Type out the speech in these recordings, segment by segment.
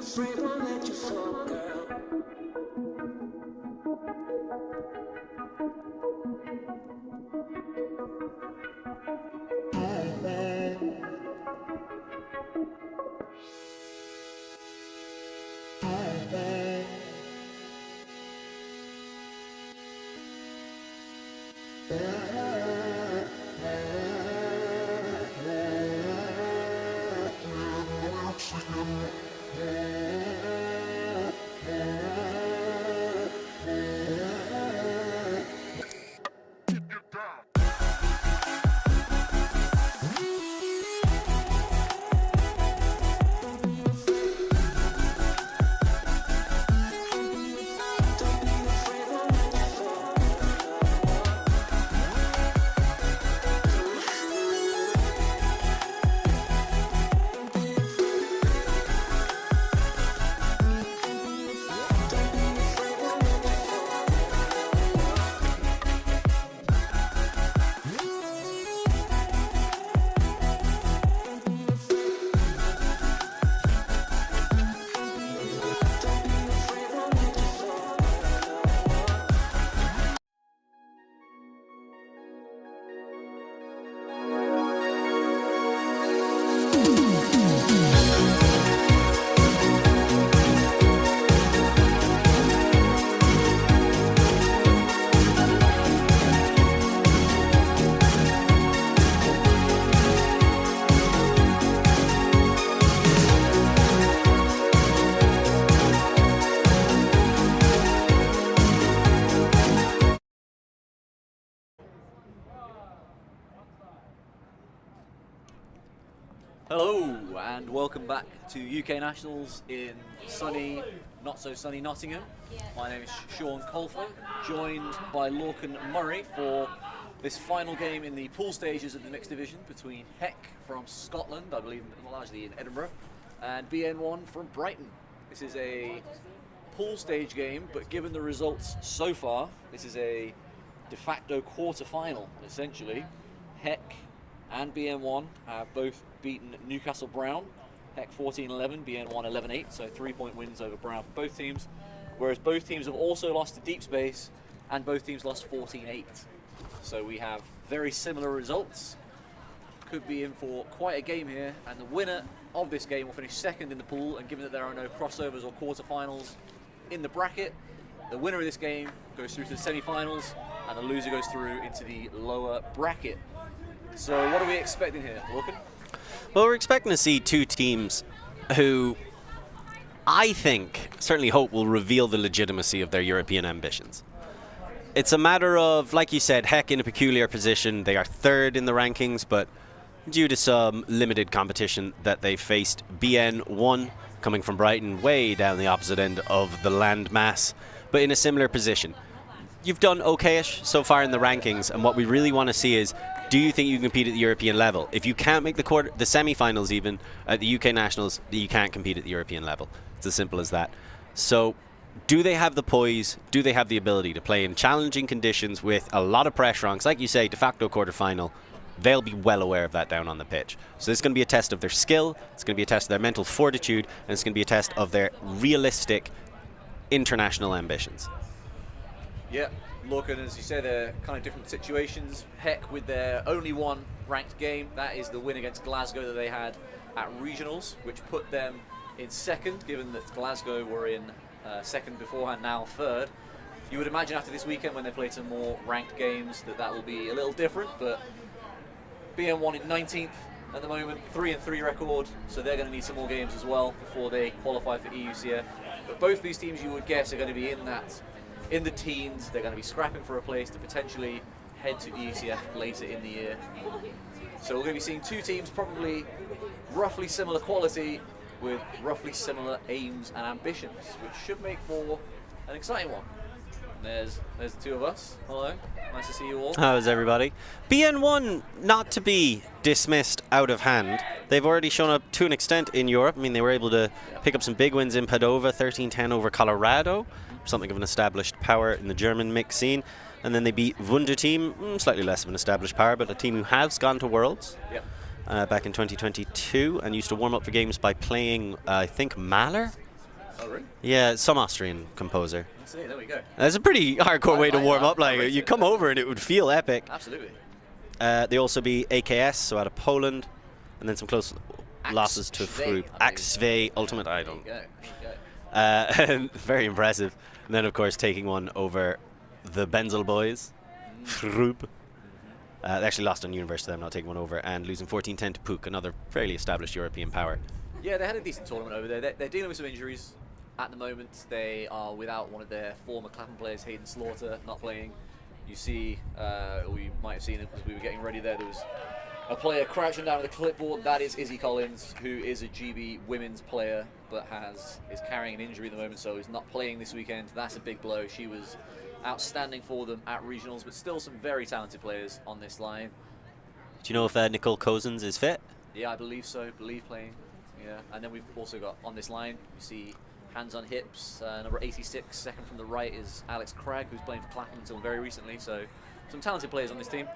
afraid, won't let you fall, girl. Hello and welcome back to UK Nationals in sunny, not so sunny Nottingham. My name is Sean Colfer, joined by Lorcan Murray for this final game in the pool stages of the mixed division between Heck from Scotland, I believe largely in Edinburgh, and BN1 from Brighton. This is a pool stage game, but given the results so far, this is a de facto quarter-final, essentially. Heck and BN1 have both beaten Newcastle Brown. Heck 14-11, BN1 11-8, so 3-point wins over Brown for both teams. Whereas both teams have also lost to Deep Space, and both teams lost 14-8. So we have very similar results. Could be in for quite a game here, and the winner of this game will finish second in the pool, and given that there are no crossovers or quarterfinals in the bracket, the winner of this game goes through to the semi-finals, and the loser goes through into the lower bracket. So what are we expecting here, Lorcan? Well, we're expecting to see two teams who I think, certainly hope, will reveal the legitimacy of their European ambitions. It's a matter of, like you said, Heck in a peculiar position. They are third in the rankings, but due to some limited competition that they faced, BN1 coming from Brighton, way down the opposite end of the landmass, but in a similar position. You've done okayish so far in the rankings, and what we really want to see is, do you think you can compete at the European level? If you can't make the semi-finals even at the UK Nationals, you can't compete at the European level. It's as simple as that. So do they have the poise? Do they have the ability to play in challenging conditions with a lot of pressure on? Because like you say, de facto quarterfinal, they'll be well aware of that down on the pitch. So this is going to be a test of their skill, it's going to be a test of their mental fortitude, and it's going to be a test of their realistic international ambitions. Yeah, Lorcan, as you say, they're kind of different situations. Heck with their only one ranked game, that is the win against Glasgow that they had at regionals, which put them in second, given that Glasgow were in second beforehand, now third. You would imagine after this weekend, when they play some more ranked games, that will be a little different, but BN1 in 19th at the moment, 3-3 record, so they're going to need some more games as well before they qualify for EUCF. But both these teams, you would guess, are going to be in the teens. They're going to be scrapping for a place to potentially head to EUCF later in the year. So we're going to be seeing two teams probably roughly similar quality with roughly similar aims and ambitions, which should make for an exciting one. There's the two of us. Hello, nice to see you all. How's everybody? BN1 not to be dismissed out of hand. They've already shown up to an extent in Europe. I mean, they were able to pick up some big wins in Padova, 13-10 over Colorado, something of an established power in the German mix scene. And then they beat Wunder Team, slightly less of an established power, but a team who has gone to Worlds back in 2022 and used to warm up for games by playing, I think, Mahler Oh, really? Yeah, some Austrian composer. Let's see, there we go. That's a pretty hardcore way to warm up. I Like, rate you it. come over and it would feel epic. Absolutely. They also be AKS, so out of Poland, and then some close losses to Frisbee. Axve Ultimate Idol. There you go. Very impressive. And then, of course, taking one over the Benzel boys. Frisbee. They actually lost on Universe to them, not taking one over, and losing 14-10 to Puk, another fairly established European power. Yeah, they had a decent tournament over there. They're dealing with some injuries at the moment. They are without one of their former Clapham players, Hayden Slaughter, not playing. You see, or you might have seen it as we were getting ready there was a player crouching down at the clipboard. That is Izzy Collins, who is a GB women's player, but is carrying an injury at the moment, so is not playing this weekend. That's a big blow. She was outstanding for them at regionals, but still some very talented players on this line. Do you know if Nicole Cousins is fit? Yeah, I believe so. Believe playing. Yeah, and then we've also got on this line, you see hands on hips, number 86, second from the right is Alex Cragg, who's playing for Clapham until very recently, so some talented players on this team.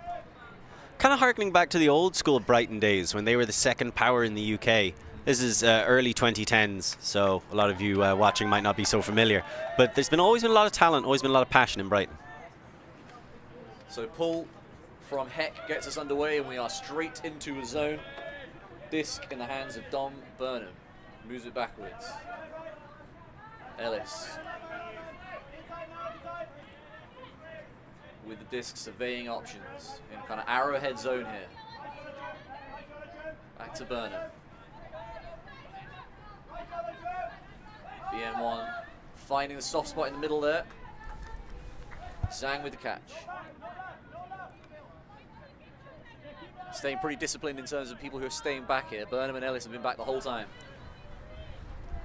Kind of harkening back to the old school Brighton days when they were the second power in the UK. This is early 2010s, so a lot of you watching might not be so familiar. But there's always been a lot of talent, always been a lot of passion in Brighton. So pull from Heck gets us underway, and we are straight into a zone. Disc in the hands of Dom Burnham. Moves it backwards. Ellis. With the disc surveying options in kind of arrowhead zone here. Back to Burnham. BN1 finding the soft spot in the middle there. Zhang with the catch. Staying pretty disciplined in terms of people who are staying back here. Burnham and Ellis have been back the whole time.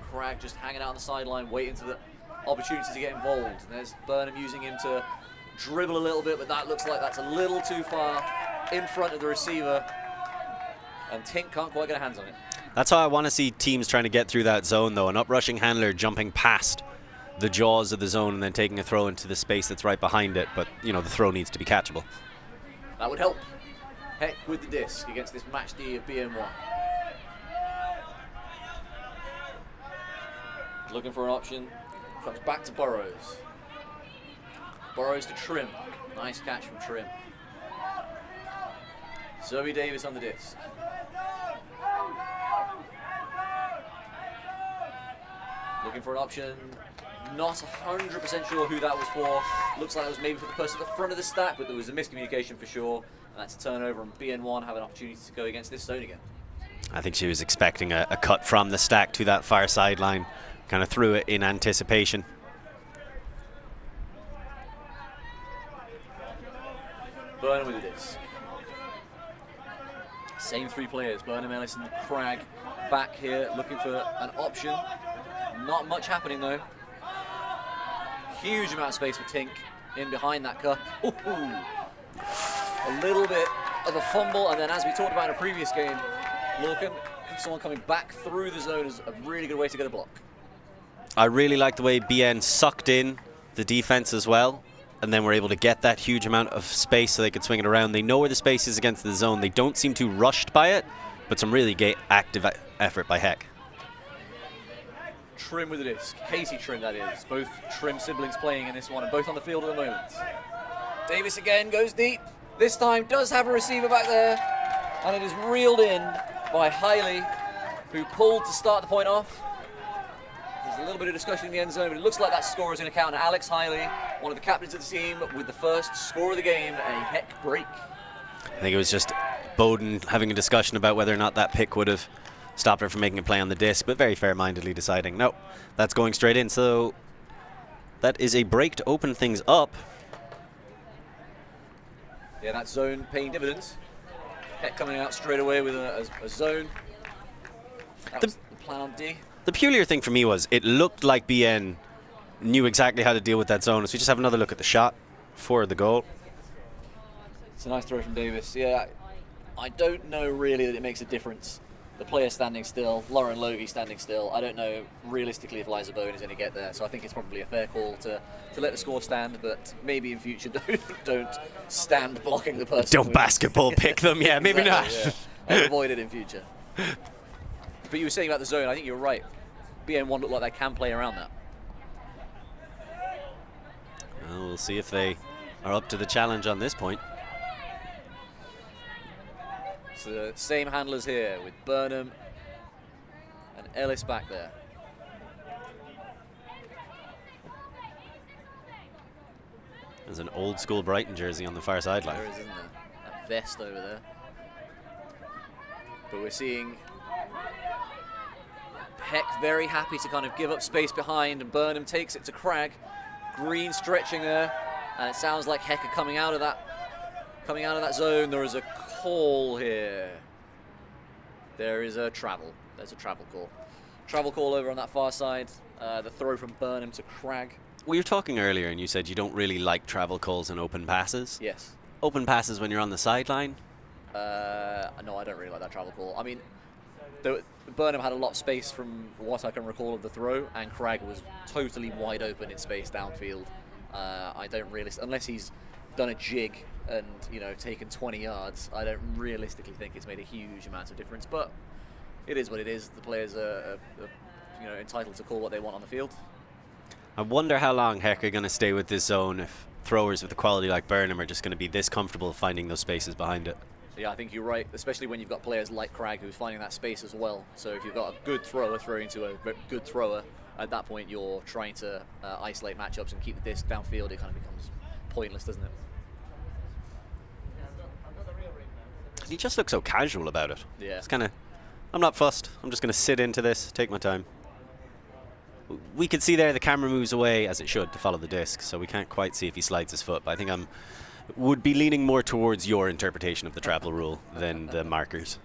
Cragg just hanging out on the sideline, waiting for the opportunity to get involved. And there's Burnham using him to dribble a little bit, but that looks like that's a little too far in front of the receiver. And Tink can't quite get a hands on it. That's how I want to see teams trying to get through that zone, though. An uprushing handler jumping past the jaws of the zone and then taking a throw into the space that's right behind it. But, you know, the throw needs to be catchable. That would help. Heck with the disc against this match D of BN1. Looking for an option. Comes back to Burrows. Burrows to Trim. Nice catch from Trim. Zoe Davis on the disc. Looking for an option. Not 100% sure who that was for. Looks like it was maybe for the person at the front of the stack, but there was a miscommunication for sure. And that's a turnover, and BN1 have an opportunity to go against this zone again. I think she was expecting a cut from the stack to that far sideline. Kind of threw it in anticipation. Burnham with the disc. Same three players, Burnham, Ellis and Cragg back here looking for an option. Not much happening though. Huge amount of space for Tink in behind that cup. Ooh. A little bit of a fumble, and then as we talked about in a previous game, Lorcan, someone coming back through the zone is a really good way to get a block. I really like the way BN sucked in the defense as well, and then were able to get that huge amount of space so they could swing it around. They know where the space is against the zone. They don't seem too rushed by it, but some really active effort by Heck. Trim with the disc. Casey Trim, that is. Both Trim siblings playing in this one, and both on the field at the moment. Davis again goes deep. This time does have a receiver back there, and it is reeled in by Hiley, who pulled to start the point off. There's a little bit of discussion in the end zone, but it looks like that score is going to count. And Alex Hiley, one of the captains of the team, with the first score of the game, a Heck break. I think it was just Bowden having a discussion about whether or not that pick would have stopped her from making a play on the disc, but very fair-mindedly deciding, no, that's going straight in. So that is a break to open things up. Yeah, that zone paying dividends. Heck coming out straight away with a zone. That was the plan on D. The peculiar thing for me was it looked like BN knew exactly how to deal with that zone. So we just have another look at the shot for the goal. It's a nice throw from Davis. Yeah, I don't know really that it makes a difference. The player standing still, Lauren Logie standing still. I don't know realistically if Liza Bowen is going to get there. So I think it's probably a fair call to let the score stand, but maybe in future don't stand blocking the person. Don't basketball pick them. Yeah, maybe exactly, not. Yeah. I'll avoid it in future. But you were saying about the zone, I think you're right. BN1 look like they can play around that. Well, we'll see if they are up to the challenge on this point. So the same handlers here with Burnham and Ellis back there. There's an old school Brighton jersey on the far sideline. There is, isn't there? That vest over there. But we're seeing Heck very happy to kind of give up space behind, and Burnham takes it to Cragg. Green stretching there, and it sounds like Heck are coming out of that zone. There is a call here. There is a travel. There's a travel call. Travel call over on that far side. The throw from Burnham to Cragg. We were talking earlier, and you said you don't really like travel calls and open passes. Yes. Open passes when you're on the sideline? No, I don't really like that travel call. I mean, Burnham had a lot of space from what I can recall of the throw, and Cragg was totally wide open in space downfield. I don't really, unless he's done a jig and, you know, taken 20 yards, I don't realistically think it's made a huge amount of difference. But it is what it is. The players are you know, entitled to call what they want on the field. I wonder how long Heck are going to stay with this zone if throwers with a quality like Burnham are just going to be this comfortable finding those spaces behind it. Yeah, I think you're right, especially when you've got players like Cragg who's finding that space as well. So if you've got a good thrower throwing to a good thrower, at that point you're trying to isolate matchups and keep the disc downfield. It kind of becomes pointless, doesn't it? He just looks so casual about it. Yeah. It's kind of, I'm not fussed. I'm just going to sit into this, take my time. We can see there the camera moves away, as it should, to follow the disc, so we can't quite see if he slides his foot. But I think would be leaning more towards your interpretation of the travel rule than the markers.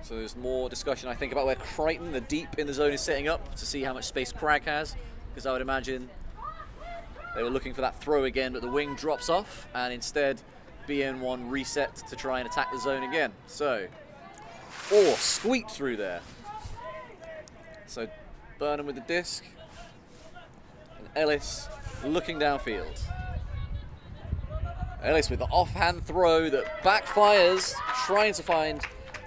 So there's more discussion, I think, about where Crichton, the deep in the zone, is setting up to see how much space Cragg has, because I would imagine they were looking for that throw again, but the wing drops off, and instead BN1 reset to try and attack the zone again. So, squeaked through there. So Burnham with the disc, and Ellis looking downfield. Ellis with the offhand throw that backfires, trying to find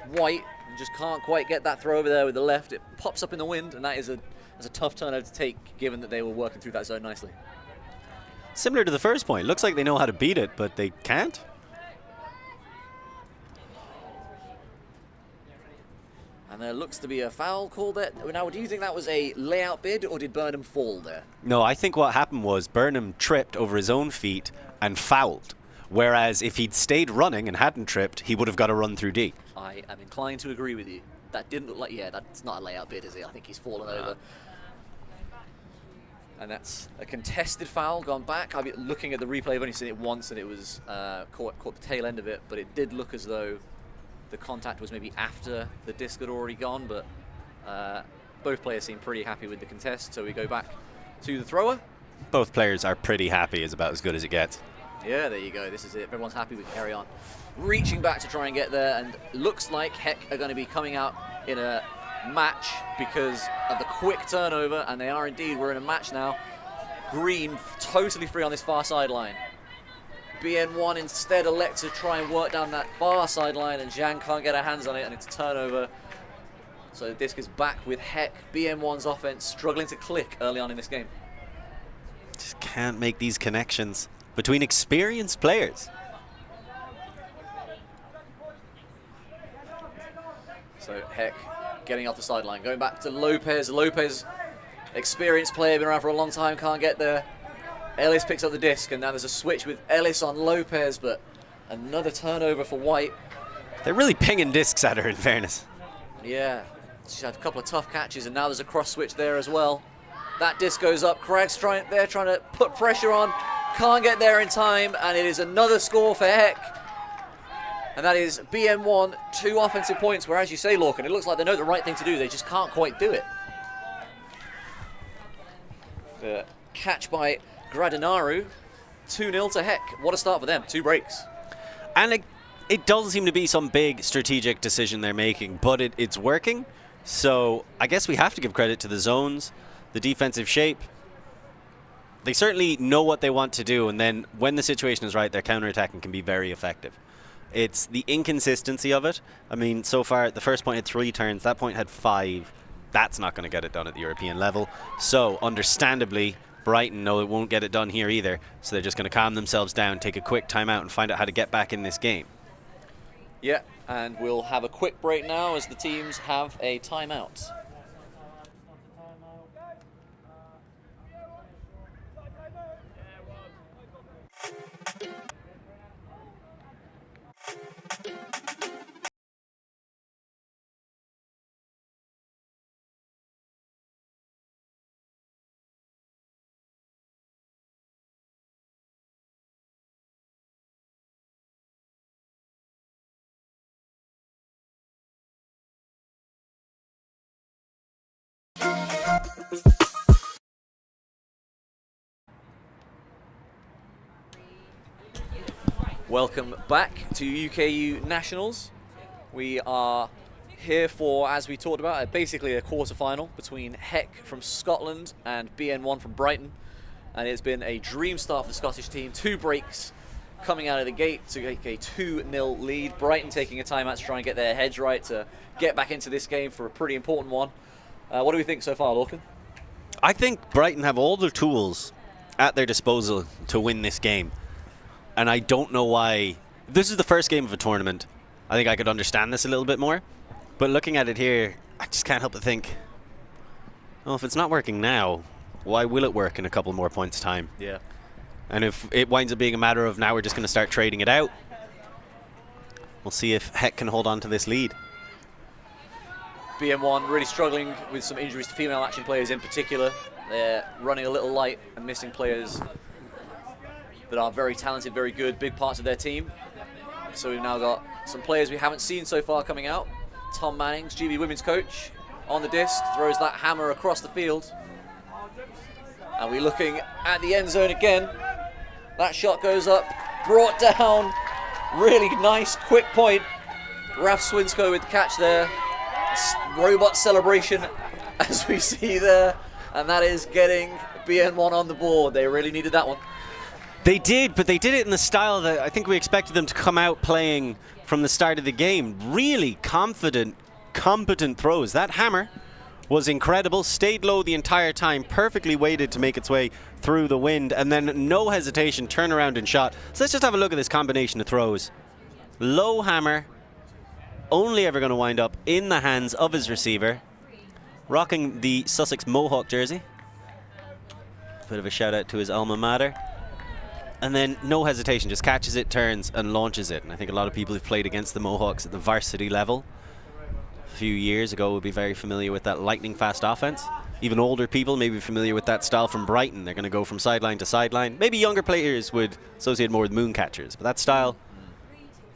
White, and just can't quite get that throw over there with the left. It pops up in the wind, and that's a tough turnover to take, given that they were working through that zone nicely. Similar to the first point, looks like they know how to beat it, but they can't. And there looks to be a foul called there. Now, do you think that was a layout bid, or did Burnham fall there? No, I think what happened was Burnham tripped over his own feet and fouled. Whereas if he'd stayed running and hadn't tripped, he would have got a run through D. I am inclined to agree with you. That didn't look like, yeah, that's not a layout bid, is it? I think he's fallen over. And that's a contested foul gone back. I've been looking at the replay, I've only seen it once, and it was caught the tail end of it, but it did look as though the contact was maybe after the disc had already gone, but both players seem pretty happy with the contest, so we go back to the thrower. Both players are pretty happy, is about as good as it gets. Yeah, there you go, this is it. Everyone's happy, we can carry on. Reaching back to try and get there, and looks like Heck are going to be coming out in a match because of the quick turnover, and they are indeed. We're in a match now. Green totally free on this far sideline. BN1 instead elect to try and work down that far sideline, and Zhang can't get her hands on it, and it's a turnover. So the disc is back with Heck. BN1's offense struggling to click early on in this game. Just can't make these connections between experienced players. So Heck getting off the sideline, going back to Lopez. Lopez, experienced player, been around for a long time, can't get there. Ellis picks up the disc, and now there's a switch with Ellis on Lopez, but another turnover for White. They're really pinging discs at her, in fairness. Yeah, she's had a couple of tough catches, and now there's a cross switch there as well. That disc goes up. Craig's trying to put pressure on, can't get there in time, and it is another score for Heck. And that is BN1, 2 offensive points, where, as you say, Lorcan, it looks like they know the right thing to do, they just can't quite do it. The catch by Gradinaru, 2-0 to Heck. What a start for them, 2 breaks. And it doesn't seem to be some big strategic decision they're making, but it's working. So I guess we have to give credit to the zones, the defensive shape. They certainly know what they want to do, and then when the situation is right, their counterattacking can be very effective. It's the inconsistency of it. I mean, so far, the first point had 3 turns, that point had 5. That's not going to get it done at the European level. So, understandably, Brighton know it won't get it done here either. So they're just going to calm themselves down, take a quick timeout, and find out how to get back in this game. Yeah, and we'll have a quick break now as the teams have a timeout. Welcome back to UKU Nationals. We are here for, as we talked about, basically a quarter-final between Heck from Scotland and BN1 from Brighton. And it's been a dream start for the Scottish team. 2 breaks coming out of the gate to get a 2-0 lead. Brighton taking a timeout to try and get their heads right to get back into this game for a pretty important one. What do we think so far, Lorcan? I think Brighton have all the tools at their disposal to win this game. And I don't know why. If this is the first game of a tournament, I think I could understand this a little bit more. But looking at it here, I just can't help but think, well, if it's not working now, why will it work in a couple more points' time? Yeah. And if it winds up being a matter of now we're just going to start trading it out, we'll see if Heck can hold on to this lead. BN1 really struggling with some injuries to female action players in particular. They're running a little light and missing players that are very talented, very good, big parts of their team. So we've now got some players we haven't seen so far coming out. Tom Mannings, GB women's coach, on the disc, throws that hammer across the field. And we're looking at the end zone again. That shot goes up, brought down. Really nice, quick point. Raf Swinsko with the catch there. Robot celebration, as we see there. And that is getting BN1 on the board. They really needed that one. They did, but they did it in the style that I think we expected them to come out playing from the start of the game. Really confident, competent throws. That hammer was incredible, stayed low the entire time, perfectly weighted to make its way through the wind, and then no hesitation, turn around and shot. So let's just have a look at this combination of throws. Low hammer, only ever going to wind up in the hands of his receiver, rocking the Sussex Mohawk jersey. Bit of a shout out to his alma mater. And then no hesitation, just catches it, turns, and launches it. And I think a lot of people who've played against the Mohawks at the varsity level a few years ago would be very familiar with that lightning-fast offense. Even older people may be familiar with that style from Brighton. They're going to go from sideline to sideline. Maybe younger players would associate more with moon catchers, but that style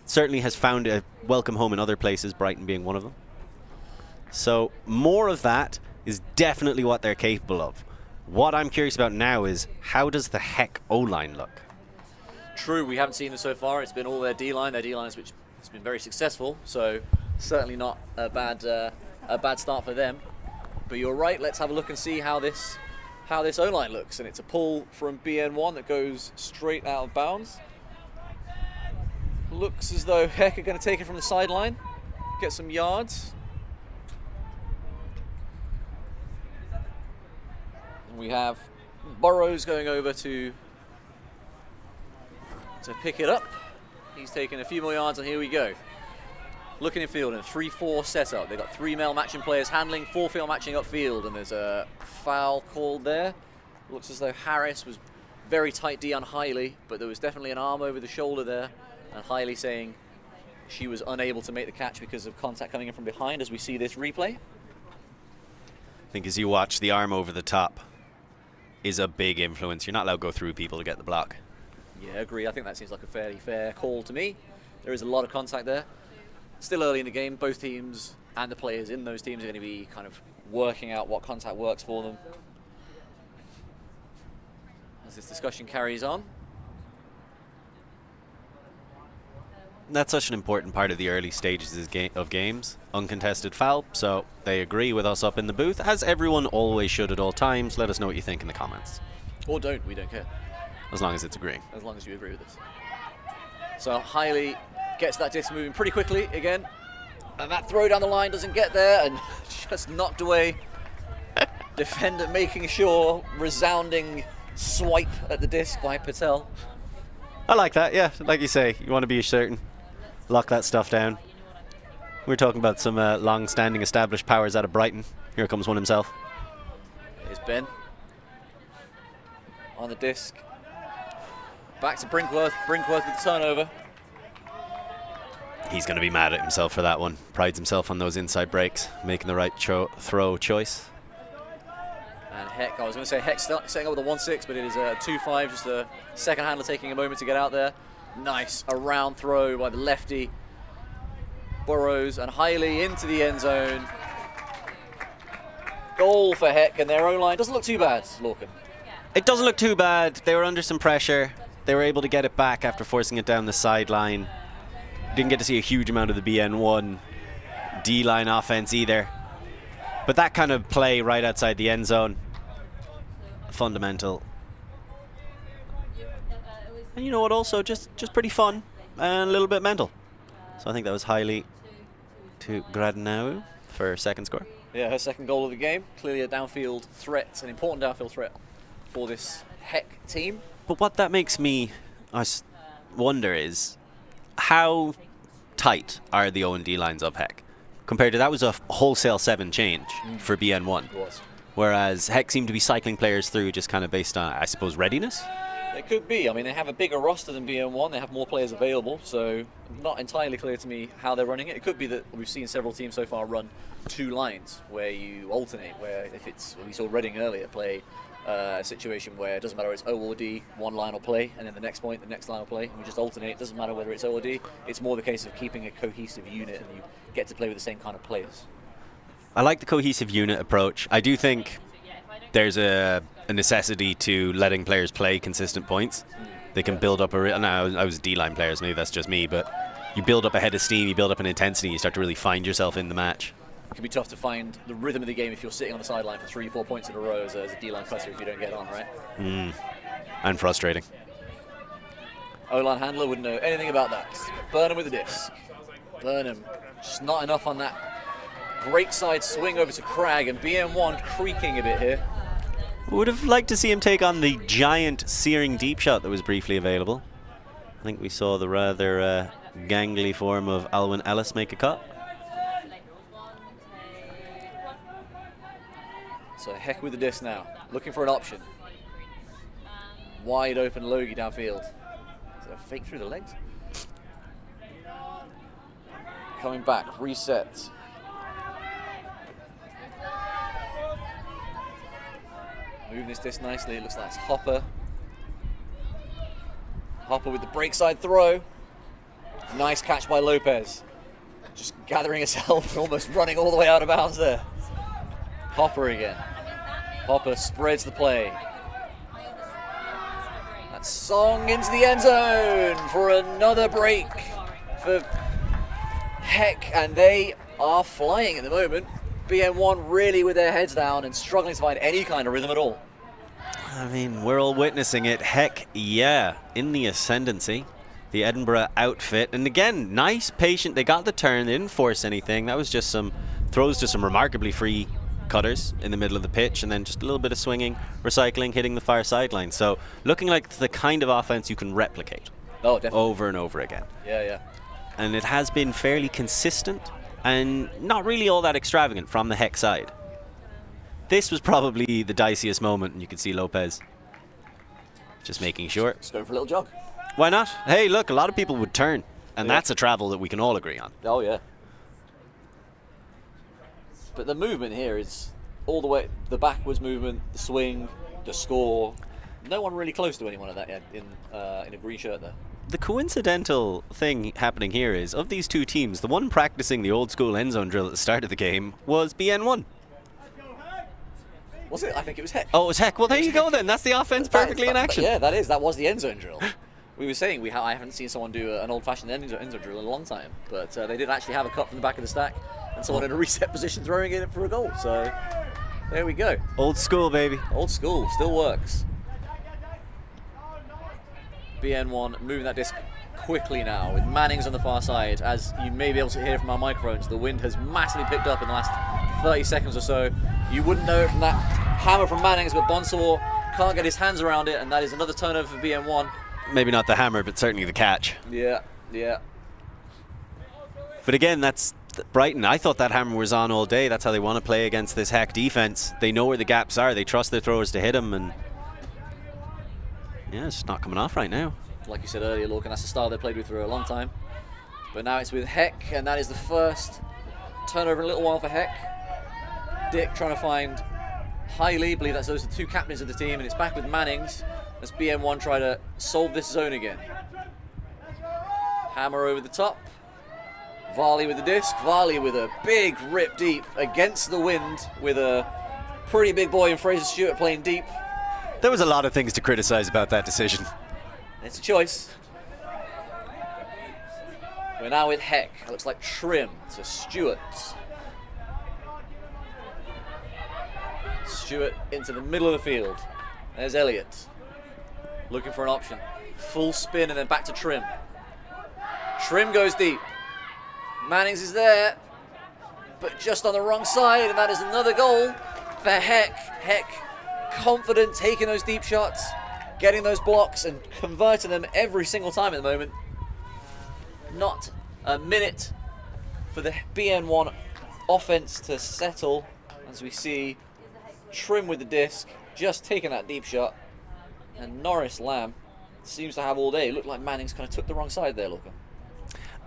certainly has found a welcome home in other places, Brighton being one of them. So more of that is definitely what they're capable of. What I'm curious about now is, how does the Heck O-line look? True, we haven't seen them so far. It's been all their D-line. Their D-line which has been very successful, so certainly not a bad start for them. But you're right, let's have a look and see how this O-line looks. And it's a pull from BN1 that goes straight out of bounds. Looks as though Heck are going to take it from the sideline, get some yards. And we have Burrows going over to pick it up. He's taking a few more yards, and here we go. Looking in field in a 3-4 setup. They've got 3 male matching players handling, 4 female matching upfield, and there's a foul called there. Looks as though Harris was very tight D on Hiley, but there was definitely an arm over the shoulder there, and Hiley saying she was unable to make the catch because of contact coming in from behind as we see this replay. I think as you watch, the arm over the top is a big influence. You're not allowed to go through people to get the block. Yeah, I agree. I think that seems like a fairly fair call to me. There is a lot of contact there. Still early in the game, both teams and the players in those teams are going to be kind of working out what contact works for them as this discussion carries on. That's such an important part of the early stages of games. Uncontested foul, so they agree with us up in the booth, as everyone always should at all times. Let us know what you think in the comments. Or don't, we don't care. As long as it's agreeing. As long as you agree with us. So Hiley gets that disc moving pretty quickly again. And that throw down the line doesn't get there and just knocked away. Defender making sure, resounding swipe at the disc by Patel. I like that, yeah. Like you say, you want to be certain. Lock that stuff down. We're talking about some long-standing established powers out of Brighton. Here comes one himself. Here's Ben. On the disc. Back to Brinkworth. Brinkworth with the turnover. He's going to be mad at himself for that one. Prides himself on those inside breaks, making the right throw choice. And Heck, I was going to say Heck setting up with a 1-6, but it is a 2-5, just a second handler taking a moment to get out there. Nice, a round throw by the lefty. Burrows and Hiley into the end zone. Goal for Heck, and their own line doesn't look too bad, Lorcan. It doesn't look too bad. They were under some pressure. They were able to get it back after forcing it down the sideline. Didn't get to see a huge amount of the BN1 D-line offense either. But that kind of play right outside the end zone, fundamental. And you know what, also just pretty fun and a little bit mental. So I think that was Hiley to Gradnau for second score. Yeah, her second goal of the game. Clearly a downfield threat, an important downfield threat for this Heck team. But what that makes me wonder is how tight are the O&D lines of Heck compared to that was a wholesale 7 change for BN1. It was. Whereas Heck seemed to be cycling players through just kind of based on, I suppose, readiness. It could be. I mean, they have a bigger roster than BN1. They have more players available, so not entirely clear to me how they're running it. It could be that we've seen several teams so far run 2 lines where you alternate, where if it's, we saw Reading earlier play a situation where it doesn't matter if it's O or D, one line will play, and then the next point, the next line will play, and we just alternate. It doesn't matter whether it's O or D. It's more the case of keeping a cohesive unit, and you get to play with the same kind of players. I like the cohesive unit approach. I do think there's a necessity to letting players play consistent points. They can build up I was D-line players, maybe that's just me, but you build up a head of steam, you build up an intensity, you start to really find yourself in the match. It can be tough to find the rhythm of the game if you're sitting on the sideline for 3-4 points in a row as a D-line player if you don't get on, right? And frustrating. O-line handler wouldn't know anything about that. Burnham with the disc. Burnham, just not enough on that break side swing over to Cragg, and BN1 creaking a bit here. Would have liked to see him take on the giant searing deep shot that was briefly available. I think we saw the rather gangly form of Alwyn Ellis make a cut. So Heck with the disc now, looking for an option. Wide open Logie downfield. Is it a fake through the legs? Coming back, reset. Moving this disc nicely, it looks like it's Hopper. Hopper with the break side throw. Nice catch by Lopez. Just gathering herself, almost running all the way out of bounds there. Hopper again. Hopper spreads the play. That's Song into the end zone for another break for Heck, and they are flying at the moment. BN1 really with their heads down and struggling to find any kind of rhythm at all. I mean, we're all witnessing it. Heck, yeah, in the ascendancy. The Edinburgh outfit. And again, nice, patient. They got the turn. They didn't force anything. That was just some throws to some remarkably free cutters in the middle of the pitch, and then just a little bit of swinging, recycling, hitting the far sideline. So looking like the kind of offense you can replicate over and over again. Yeah. And it has been fairly consistent and not really all that extravagant from the Heck side. This was probably the diciest moment, and you could see Lopez just making sure. Let's go for a little jog. Why not? Hey, look, a lot of people would turn, and that's a travel that we can all agree on. Oh, yeah. But the movement here is all the way, the backwards movement, the swing, the score. No one really close to anyone of that yet in a green shirt there. The coincidental thing happening here is, of these two teams, the one practicing the old school end zone drill at the start of the game was BN1. Was it? I think it was Heck. Oh, it was Heck. Well, there you go then. That's the offense perfectly in action. Yeah, that is. That was the end zone drill. We were saying I haven't seen someone do an old-fashioned end zone drill in a long time, but they did actually have a cut from the back of the stack and someone in a reset position throwing it for a goal. So there we go. Old school, baby. Old school, still works. BN1 moving that disc quickly now with Mannings on the far side. As you may be able to hear from our microphones, the wind has massively picked up in the last 30 seconds or so. You wouldn't know it from that hammer from Mannings, but Bonsaw can't get his hands around it, and that is another turnover for BN1. Maybe not the hammer, but certainly the catch. Yeah. But again, that's Brighton. I thought that hammer was on all day. That's how they want to play against this Heck defense. They know where the gaps are. They trust their throwers to hit them, and yeah, it's not coming off right now. Like you said earlier, Lorcan, that's the style they played with for a long time. But now it's with Heck, and that is the first turnover in a little while for Heck. Dick trying to find Hiley. I believe that's those are the two captains of the team, and it's back with Mannings as BN1 try to solve this zone again. Hammer over the top. Varley with the disc. Varley with a big rip deep against the wind with a pretty big boy in Fraser Stewart playing deep. There was a lot of things to criticize about that decision. It's a choice. We're now with Heck. It looks like Trim to Stewart. Stewart into the middle of the field. There's Elliott. Looking for an option. Full spin and then back to Trim. Trim goes deep. Mannings is there, but just on the wrong side, and that is another goal for Heck. Heck confident, taking those deep shots, getting those blocks and converting them every single time at the moment. Not a minute for the BN1 offense to settle as we see Trim with the disc, just taking that deep shot, and Norris Lamb seems to have all day. It looked like Mannings kind of took the wrong side there, Looker.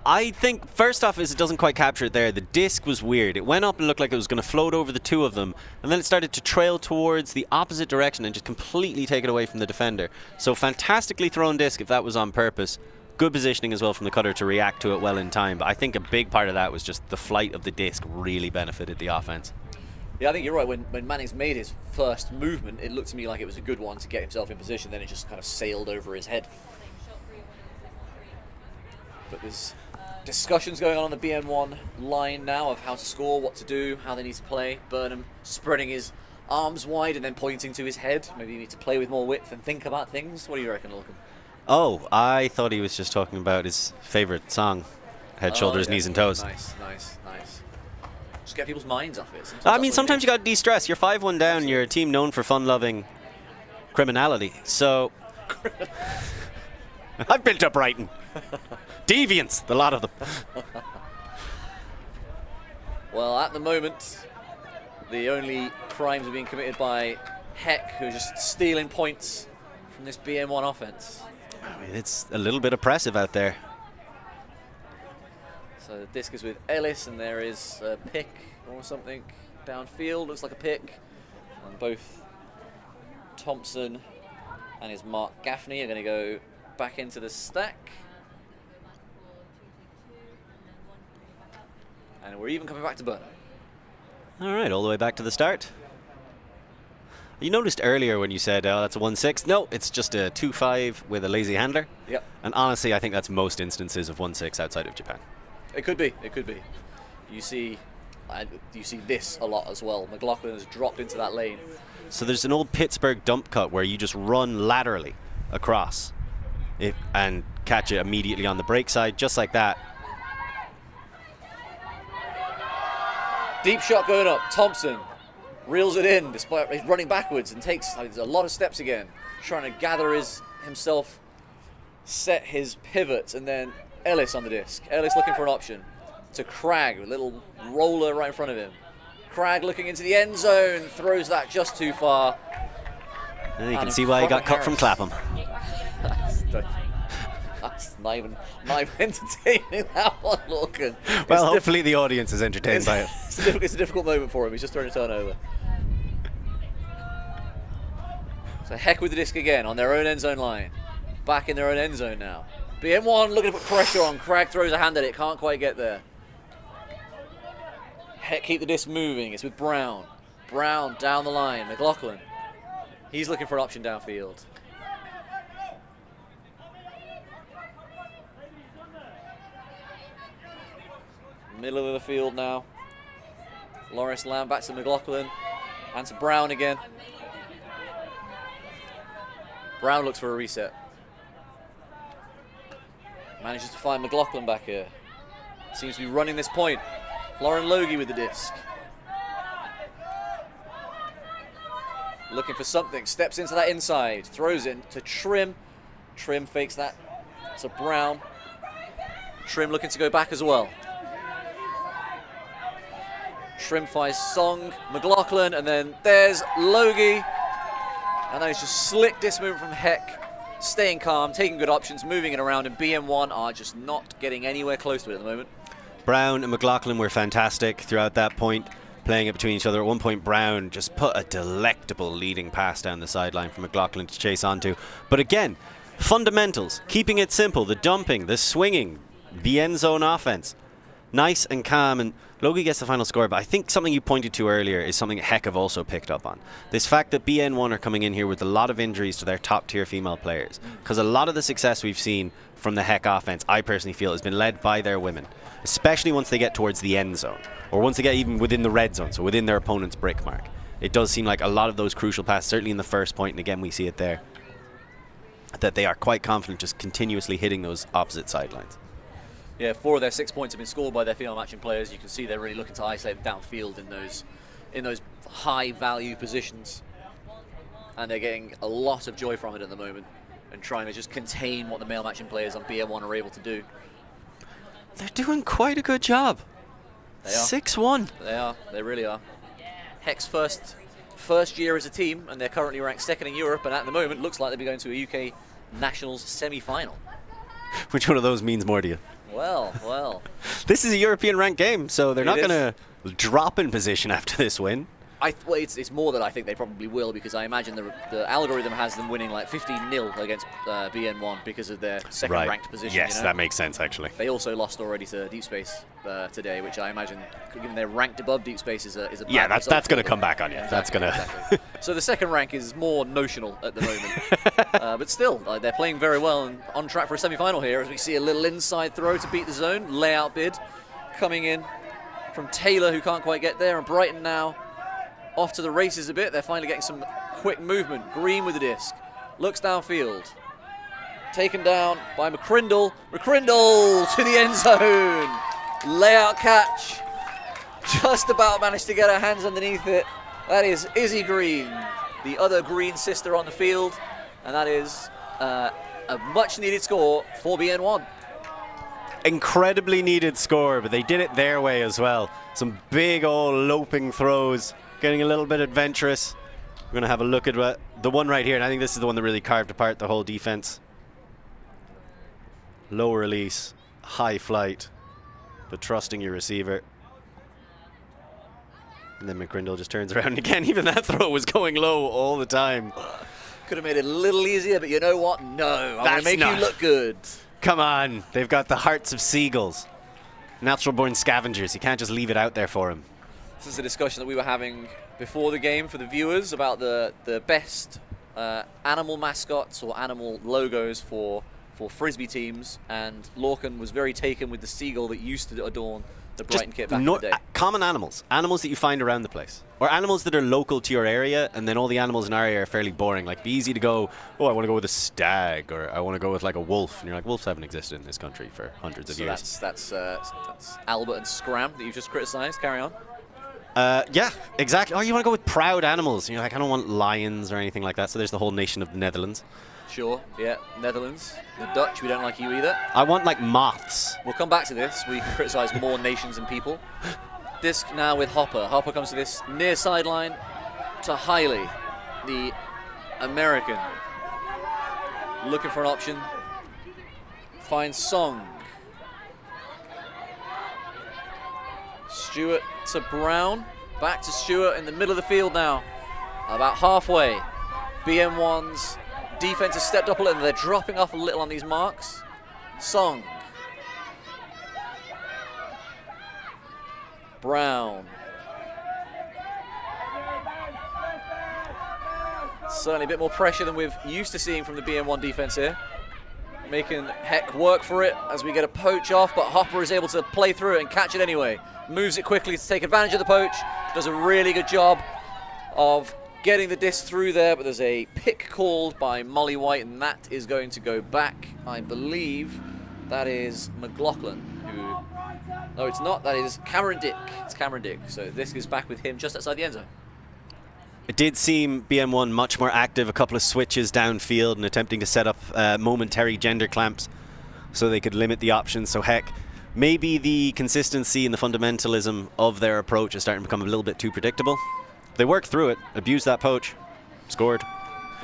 I think, first off, is it doesn't quite capture it there. The disc was weird. It went up and looked like it was going to float over the two of them, and then it started to trail towards the opposite direction and just completely take it away from the defender. So fantastically thrown disc if that was on purpose. Good positioning as well from the cutter to react to it well in time. But I think a big part of that was just the flight of the disc really benefited the offense. Yeah, I think you're right. When Mannings made his first movement, it looked to me like it was a good one to get himself in position. Then it just kind of sailed over his head. But there's discussions going on the BN1 line now of how to score, what to do, how they need to play. Burnham spreading his arms wide and then pointing to his head. Maybe you need to play with more width and think about things. What do you reckon, Lorcan? Oh, I thought he was just talking about his favourite song, Head, Shoulders, Knees and Toes. Nice. Just get people's minds off it. I mean, sometimes you got to de-stress. You're 5-1 down. You're a team known for fun-loving criminality. So I've built up Brighton. Deviants, the lot of them. Well, at the moment, the only crimes are being committed by Heck, who's just stealing points from this BN1 offense. I mean, it's a little bit oppressive out there. So the disc is with Ellis, and there is a pick or something downfield. Looks like a pick. And both Thompson and his Mark Gaffney are going to go back into the stack. And we're even coming back to Burnham. All right, all the way back to the start. You noticed earlier when you said, oh, that's a 1-6. No, it's just a 2-5 with a lazy handler. Yep. And honestly, I think that's most instances of 1-6 outside of Japan. It could be. You see this a lot as well. McLaughlin has dropped into that lane. So there's an old Pittsburgh dump cut where you just run laterally across and catch it immediately on the break side, just like that. Deep shot going up. Thompson reels it in despite he's running backwards and takes a lot of steps again, trying to gather himself, set his pivots, and then Ellis on the disc. Ellis looking for an option to Cragg, a little roller right in front of him. Cragg looking into the end zone, throws that just too far. And you can see why he got cut from Clapham. That's not even entertaining, that one, Lorcan. Well, hopefully the audience is entertained by it. It's a difficult moment for him. He's just throwing a turnover. So Heck with the disc again on their own end zone line. Back in their own end zone now. BN1 looking to put pressure on. Cragg throws a hand at it, can't quite get there. Heck keep the disc moving. It's with Brown. Brown down the line. McLaughlin. He's looking for an option downfield. Middle of the field now. Lawrence Lamb back to McLaughlin. And to Brown again. Brown looks for a reset. Manages to find McLaughlin back here. Seems to be running this point. Lauren Logie with the disc. Looking for something. Steps into that inside. Throws in to Trim. Trim fakes that to Brown. Trim looking to go back as well. Trim finds Song, McLaughlin, and then there's Logie. And that is just slick disc movement from Heck. Staying calm, taking good options, moving it around, and BN1 are just not getting anywhere close to it at the moment. Brown and McLaughlin were fantastic throughout that point, playing it between each other. At one point, Brown just put a delectable leading pass down the sideline for McLaughlin to chase onto. But again, fundamentals, keeping it simple, the dumping, the swinging, the end zone offense. Nice and calm, and Logie gets the final score, but I think something you pointed to earlier is something Heck have also picked up on. This fact that BN1 are coming in here with a lot of injuries to their top tier female players, because a lot of the success we've seen from the Heck offense, I personally feel, has been led by their women, especially once they get towards the end zone, or once they get even within the red zone, so within their opponent's brick mark. It does seem like a lot of those crucial passes, certainly in the first point, and again we see it there, that they are quite confident just continuously hitting those opposite sidelines. Yeah, 4 of their 6 points have been scored by their female matching players. You can see they're really looking to isolate downfield in those high value positions, and they're getting a lot of joy from it at the moment, and trying to just contain what the male matching players on BN1 are able to do. They're doing quite a good job. They are. 6-1. They are. They really are. Heck's first year as a team, and they're currently ranked second in Europe, and at the moment looks like they'll be going to a UK Nationals semi-final. Which one of those means more to you? Well. This is a European ranked game, so they're not going to drop in position after this win. Well, it's more that I think they probably will, because I imagine the algorithm has them winning like 15-0 against BN1 because of their second-ranked position. Yes, you know? that makes sense, actually. They also lost already to Deep Space today, which I imagine, given they're ranked above Deep Space, is a bad yeah, that's going to them. come back on you. Yeah, that's going to. Exactly. So the second rank is more notional at the moment, but still, they're playing very well and on track for a semi-final here. As we see a little inside throw to beat the zone, layout bid coming in from Taylor, who can't quite get there, and Brighton now off to the races a bit. They're finally getting some quick movement. Green with the disc. Looks downfield. Taken down by McCrindle. McCrindle to the end zone. Layout catch. Just about managed to get her hands underneath it. That is Izzy Green, the other Green sister on the field. And that is a much needed score for BN1. Incredibly needed score, but they did it their way as well. Some big old loping throws. Getting a little bit adventurous. We're going to have a look at the one right here, and I think this is the one that really carved apart the whole defense. Low release, high flight, but trusting your receiver. And then McCrindle just turns around again. Even that throw was going low all the time. Could have made it a little easier, but you know what? No, I'm going to make you look good. Come on, they've got the hearts of seagulls. Natural-born scavengers. You can't just leave it out there for them. This is a discussion that we were having before the game for the viewers about the best animal mascots or animal logos for Frisbee teams, and Lorcan was very taken with the seagull that used to adorn the Brighton kit back in the day. Common animals that you find around the place, or animals that are local to your area, and then all the animals in our area are fairly boring. Like, be easy to go, oh, I want to go with a stag, or I want to go with like a wolf, and you're like, wolves haven't existed in this country for hundreds of years. That's Albert and Scram that you've just criticised. Carry on. Yeah, exactly. Oh, you want to go with proud animals. And you're like, I don't want lions or anything like that. So there's the whole nation of the Netherlands. Sure, yeah, Netherlands. The Dutch, we don't like you either. I want like moths. We'll come back to this. We can criticise more nations and people. Disc now with Hopper. Hopper comes to this near sideline to Hiley, the American. Looking for an option. Finds Song. Stewart to Brown. Back to Stewart in the middle of the field now. About halfway. BN1's defense has stepped up a little. They're dropping off a little on these marks. Song. Brown. Certainly a bit more pressure than we've used to seeing from the BN1 defense here. Making Heck work for it as we get a poach off, but Hopper is able to play through it and catch it anyway. Moves it quickly to take advantage of the poach. Does a really good job of getting the disc through there, but there's a pick called by Molly White, and that is going to go back. I believe That is McLaughlin, who... No, it's not. That is Cameron Dick. It's Cameron Dick. So this is back with him just outside the end zone. It did seem BN1 much more active, a couple of switches downfield and attempting to set up momentary gender clamps so they could limit the options. So heck, maybe the consistency and the fundamentalism of their approach is starting to become a little bit too predictable. They worked through it, abused that poach, scored.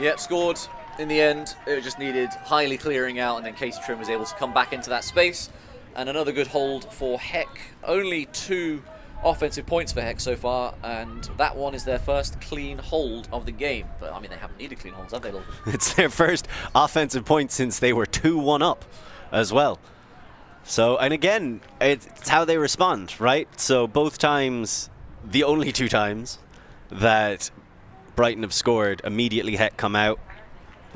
Yep, scored in the end. It just needed highly clearing out, and then Casey Trim was able to come back into that space. And another good hold for Heck. Only 2 offensive points for Heck so far, and that one is their first clean hold of the game. But I mean, they haven't needed clean holds, have they, Logan? It's their first offensive point since they were 2-1 up as well. So, and again, it's how they respond, right? So both times, the only 2 times that Brighton have scored, immediately Heck come out.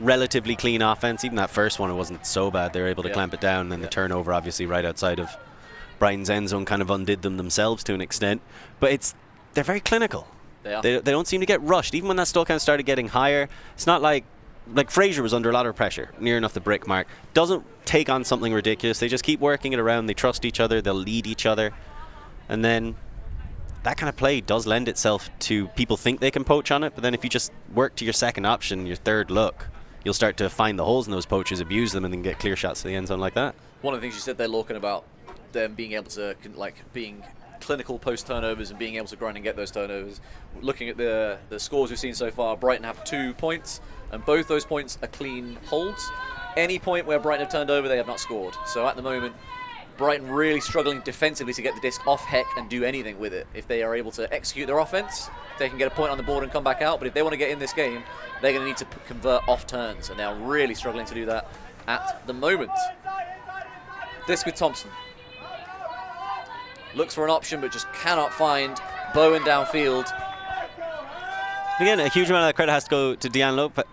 Relatively clean offense. Even that first one, it wasn't so bad. They were able to clamp it down, and then the turnover, obviously, right outside of Brighton's end zone kind of undid them themselves to an extent. But they're very clinical. They are. They don't seem to get rushed. Even when that still kind of started getting higher, it's not like Fraser was under a lot of pressure, near enough the brick mark. Doesn't take on something ridiculous. They just keep working it around. They trust each other. They'll lead each other. And then that kind of play does lend itself to people think they can poach on it, but then if you just work to your second option, your third look, you'll start to find the holes in those poaches, abuse them, and then get clear shots to the end zone like that. One of the things you said there, Lorcan, about them being able to, being clinical post turnovers and being able to grind and get those turnovers. Looking at the scores we've seen so far, Brighton have 2 points, and both those points are clean holds. Any point where Brighton have turned over, they have not scored. So at the moment, Brighton really struggling defensively to get the disc off Heck and do anything with it. If they are able to execute their offense, they can get a point on the board and come back out. But if they want to get in this game, they're going to need to convert off turns, and they're really struggling to do that at the moment. This with Thompson. Looks for an option, but just cannot find Bowen downfield. Again, a huge amount of that credit has to go to Dejan Lopez.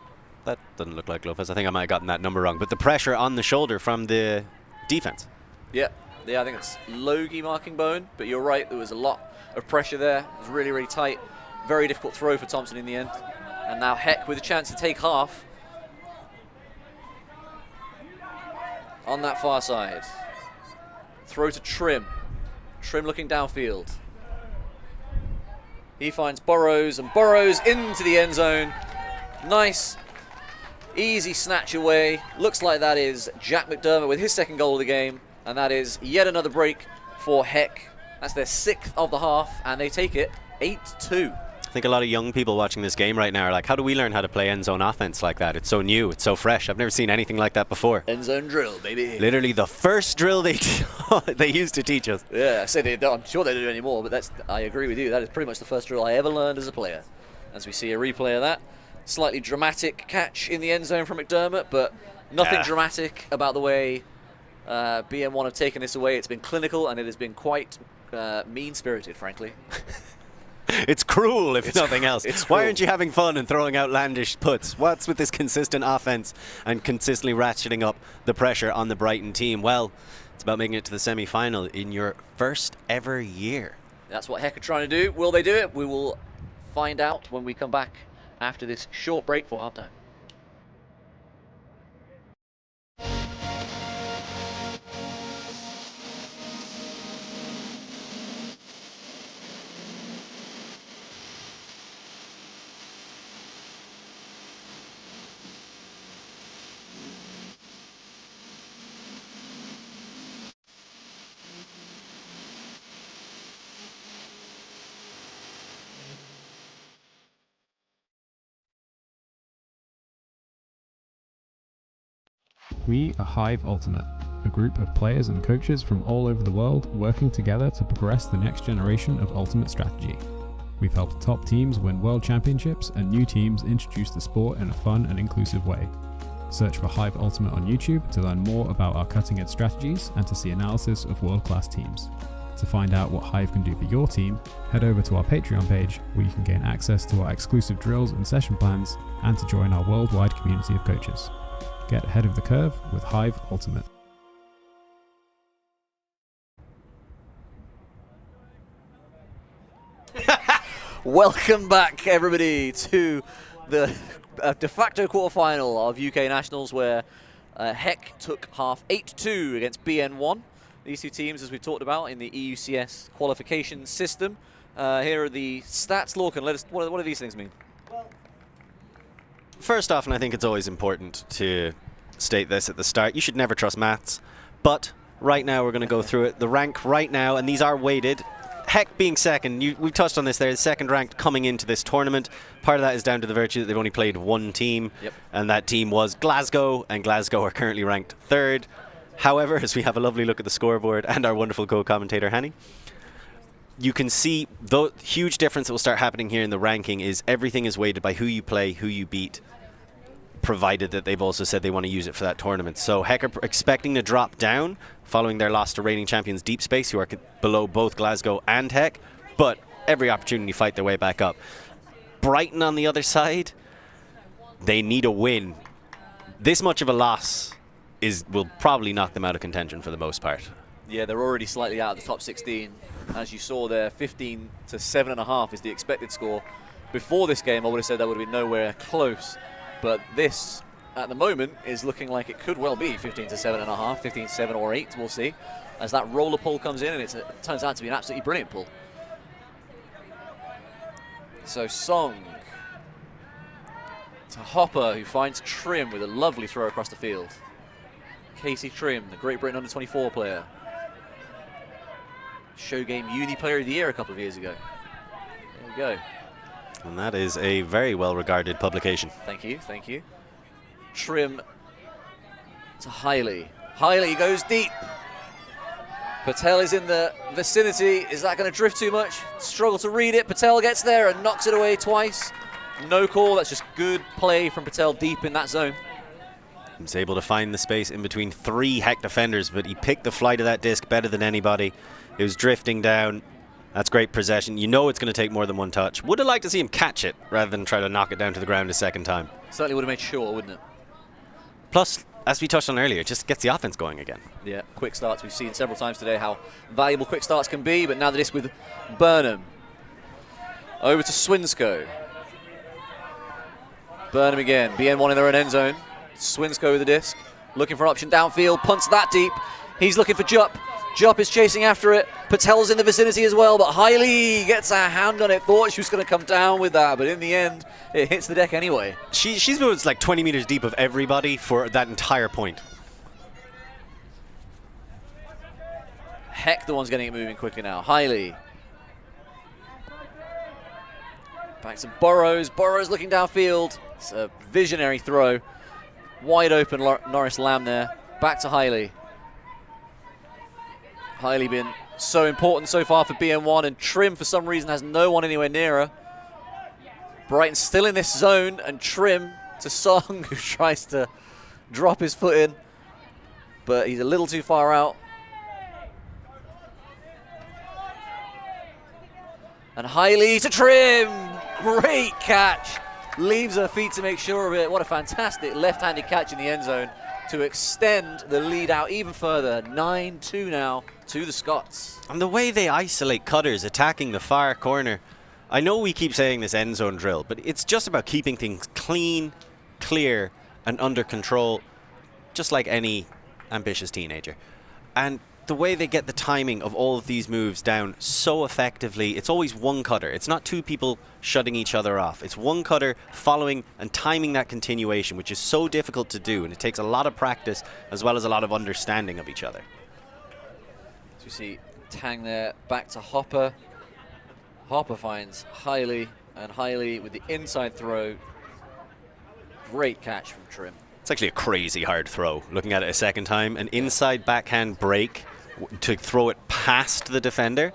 That doesn't look like Lopez. I think I might have gotten that number wrong. But the pressure on the shoulder from the defense. Yeah, I think it's Logie marking Bowen, but you're right, there was a lot of pressure there. It was really, really tight. Very difficult throw for Thompson in the end. And now Heck with a chance to take half on that far side. Throw to Trim. Trim looking downfield. He finds Burrows, and Burrows into the end zone. Nice, easy snatch away. Looks like that is Jack McDermott with his 2nd goal of the game. And that is yet another break for Heck. That's their 6th of the half, and they take it 8-2. I think a lot of young people watching this game right now are like, how do we learn how to play end zone offense like that? It's so new, it's so fresh. I've never seen anything like that before. End zone drill, baby. Literally the first drill they used to teach us. Yeah, I said it, I'm sure they don't do it anymore, but I agree with you. That is pretty much the first drill I ever learned as a player. As we see a replay of that. Slightly dramatic catch in the end zone from McDermott, but nothing dramatic about the way BN1 have taken this away. It's been clinical, and it has been quite mean-spirited, frankly. It's cruel, if nothing else. Why aren't you having fun and throwing outlandish puts? What's with this consistent offense and consistently ratcheting up the pressure on the Brighton team? Well, it's about making it to the semi-final in your first ever year. That's what Heck are trying to do. Will they do it? We will find out when we come back after this short break for halftime. We are Hive Ultimate, a group of players and coaches from all over the world working together to progress the next generation of Ultimate strategy. We've helped top teams win world championships and new teams introduce the sport in a fun and inclusive way. Search for Hive Ultimate on YouTube to learn more about our cutting-edge strategies and to see analysis of world-class teams. To find out what Hive can do for your team, head over to our Patreon page where you can gain access to our exclusive drills and session plans and to join our worldwide community of coaches. Get ahead of the curve with Hive Ultimate. Welcome back, everybody, to the de facto quarterfinal of UK Nationals, where Heck took half 8-2 against BN1. These two teams, as we talked about, in the EUCS qualification system. Here are the stats. Lorcan, what do these things mean? First off, and I think it's always important to state this at the start, you should never trust maths. But right now we're going to go through it. The rank right now, and these are weighted. Heck being second, we touched on this there, second ranked coming into this tournament. Part of that is down to the virtue that they've only played one team, and that team was Glasgow, and Glasgow are currently ranked third. However, as we have a lovely look at the scoreboard and our wonderful co-commentator Hanny, you can see the huge difference that will start happening here in the ranking is everything is weighted by who you play, who you beat, provided that they've also said they want to use it for that tournament. So Heck are expecting to drop down following their loss to reigning champions Deep Space, who are below both Glasgow and Heck, but every opportunity to fight their way back up. Brighton on the other side, they need a win. This much of a loss will probably knock them out of contention for the most part. Yeah, they're already slightly out of the top 16. As you saw there, 15 to 7.5 is the expected score. Before this game, I would have said that would have been nowhere close. But this, at the moment, is looking like it could well be 15 to 7.5, 15 to 7 or 8, we'll see. As that roller pull comes in, and it turns out to be an absolutely brilliant pull. So Song to Hopper, who finds Trim with a lovely throw across the field. Casey Trim, the Great Britain under-24 player. Show Game Uni Player of the Year a couple of years ago. There we go. And that is a very well-regarded publication. Thank you, thank you. Trim to Hiley. Hiley goes deep. Patel is in the vicinity. Is that going to drift too much? Struggle to read it. Patel gets there and knocks it away twice. No call. That's just good play from Patel deep in that zone. He's able to find the space in between 3 Heck defenders, but he picked the flight of that disc better than anybody. It was drifting down. That's great possession. You know it's going to take more than one touch. Would have liked to see him catch it rather than try to knock it down to the ground a second time. Certainly would have made sure, wouldn't it? Plus, as we touched on earlier, it just gets the offense going again. Yeah, quick starts. We've seen several times today how valuable quick starts can be, but now the disc with Burnham. Over to Swinscoe. Burnham again. BN1 in their own end zone. Swinscoe with the disc. Looking for an option downfield. Punts that deep. He's looking for Jupp. Jupp is chasing after it. Patel's in the vicinity as well, but Hiley gets a hand on it. Thought she was going to come down with that, but in the end, it hits the deck anyway. She's moved like 20 meters deep of everybody for that entire point. Heck, the one's getting it moving quickly now. Hiley. Back to Burrows. Burrows looking downfield. It's a visionary throw. Wide open Norris Lamb there. Back to Hiley. Hiley been so important so far for BN1, and Trim for some reason has no one anywhere near her. Brighton still in this zone, and Trim to Song, who tries to drop his foot in, but he's a little too far out. And Hiley to Trim, great catch. Leaves her feet to make sure of it. What a fantastic left-handed catch in the end zone to extend the lead out even further. 9-2 now to the Scots. And the way they isolate cutters attacking the far corner. I know we keep saying this end zone drill, but it's just about keeping things clean, clear, and under control, just like any ambitious teenager. And the way they get the timing of all of these moves down so effectively, it's always one cutter. It's not two people shutting each other off. It's one cutter following and timing that continuation, which is so difficult to do, and it takes a lot of practice as well as a lot of understanding of each other. So you see Tang there, back to Hopper. Hopper finds Hiley, and Hiley with the inside throw. Great catch from Trim. It's actually a crazy hard throw. Looking at it a second time, an inside backhand break to throw it past the defender.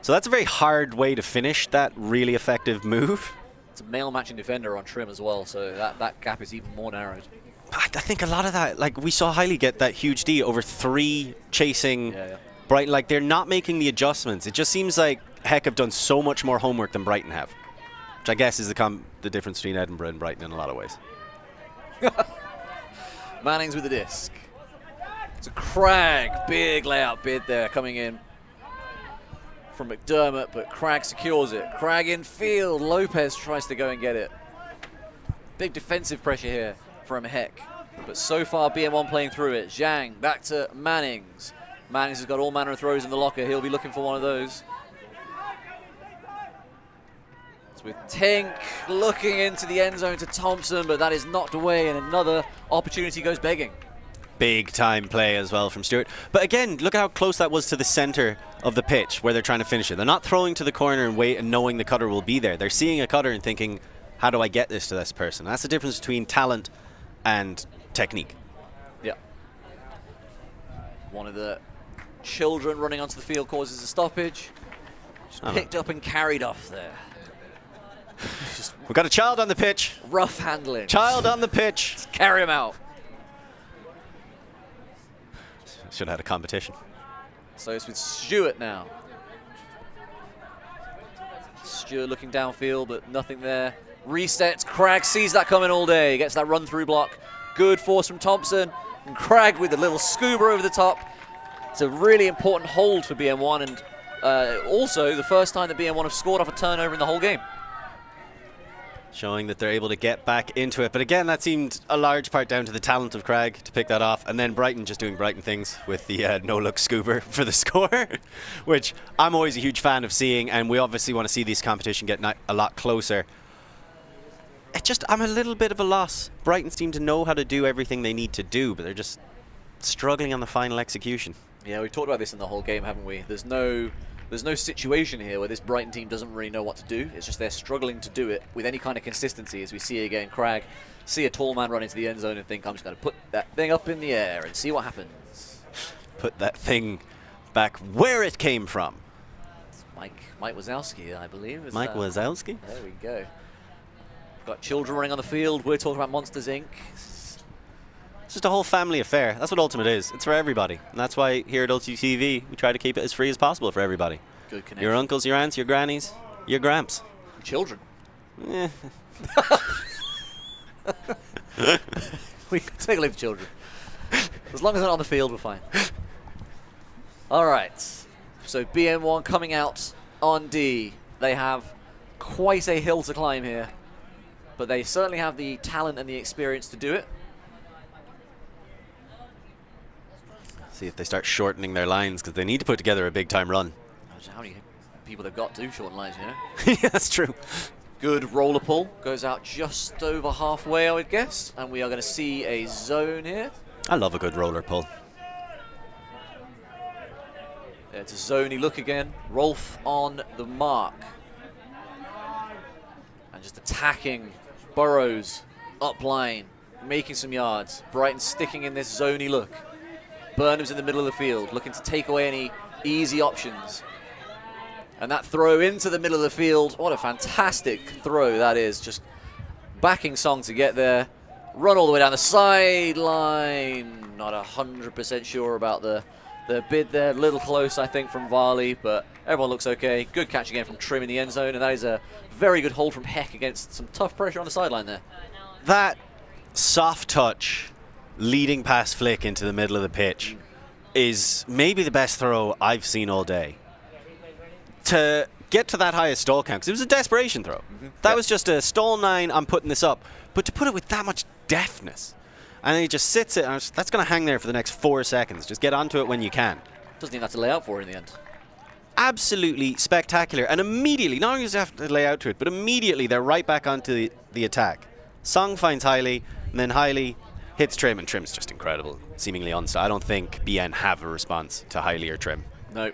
So that's a very hard way to finish that really effective move. It's a male matching defender on Trim as well, so that gap is even more narrowed. I think a lot of that, like we saw Hiley get that huge D over 3 chasing Brighton. Like they're not making the adjustments. It just seems like Heck have done so much more homework than Brighton have, which I guess is the difference between Edinburgh and Brighton in a lot of ways. Mannings with the disc. It's a Cragg, big layout bid there coming in from McDermott, but Cragg secures it. Cragg in field. Lopez tries to go and get it. Big defensive pressure here from Heck. But so far, BN1 playing through it. Zhang back to Mannings. Mannings has got all manner of throws in the locker. He'll be looking for one of those. It's with Tink looking into the end zone to Thompson, but that is knocked away, and another opportunity goes begging. Big time play as well from Stewart. But again, look how close that was to the center of the pitch where they're trying to finish it. They're not throwing to the corner and wait and knowing the cutter will be there. They're seeing a cutter and thinking, how do I get this to this person? That's the difference between talent and technique. Yeah. One of the children running onto the field causes a stoppage. Just picked up and carried off there. We've got a child on the pitch. Rough handling. Child on the pitch. Just carry him out. Should have had a competition. So it's with Stewart now. Stewart looking downfield, but nothing there. Resets. Cragg sees that coming all day. Gets that run through block. Good force from Thompson. And Cragg with a little scuba over the top. It's a really important hold for BN1, and also the first time that BN1 have scored off a turnover in the whole game. Showing that they're able to get back into it. But again, that seemed a large part down to the talent of Cragg to pick that off. And then Brighton just doing Brighton things with the no-look scuba for the score, which I'm always a huge fan of seeing. And we obviously want to see this competition get a lot closer. I'm a little bit of a loss. Brighton seem to know how to do everything they need to do, but they're just struggling on the final execution. Yeah, we've talked about this in the whole game, haven't we? There's no situation here where this Brighton team doesn't really know what to do. It's just they're struggling to do it with any kind of consistency, as we see again. Cragg see a tall man run into the end zone and think, I'm just going to put that thing up in the air and see what happens. Put that thing back where it came from. It's Mike Wazowski, I believe. Mike Wazowski? There we go. We've got children running on the field. We're talking about Monsters, Inc. It's just a whole family affair. That's what Ultimate is. It's for everybody. And that's why here at ULTI.TV, we try to keep it as free as possible for everybody. Good connection. Your uncles, your aunts, your grannies, your gramps. Children. Eh. We can take a leave of children. As long as they're not on the field, we're fine. All right. So BN1 coming out on D. They have quite a hill to climb here, but they certainly have the talent and the experience to do it. See if they start shortening their lines, because they need to put together a big-time run. How many people they've got to shorten lines, you know? Yeah, that's true. Good roller pull. Goes out just over halfway, I would guess. And we are going to see a zone here. I love a good roller pull. Yeah, it's a zony look again. Rolf on the mark. And just attacking Burrows up line, making some yards. Brighton sticking in this zony look. Burnham's in the middle of the field, looking to take away any easy options. And that throw into the middle of the field, what a fantastic throw that is. Just backing Song to get there. Run all the way down the sideline. Not 100% sure about the bid there. A little close, I think, from Varley, but everyone looks okay. Good catch again from Trim in the end zone, and that is a very good hold from Heck against some tough pressure on the sideline there. That soft touch leading pass flick into the middle of the pitch is maybe the best throw I've seen all day. To get to that highest stall count, because it was a desperation throw. That was just a stall 9, I'm putting this up. But to put it with that much deftness, and then he just sits it, and that's going to hang there for the next 4 seconds. Just get onto it when you can. Doesn't even have to lay out for it in the end. Absolutely spectacular. And immediately, not only does he have to lay out to it, but immediately they're right back onto the attack. Song finds Hiley, and then Hiley hits Trim, and Trim's just incredible, seemingly unstoppable. I don't think BN have a response to Hiley or Trim. No.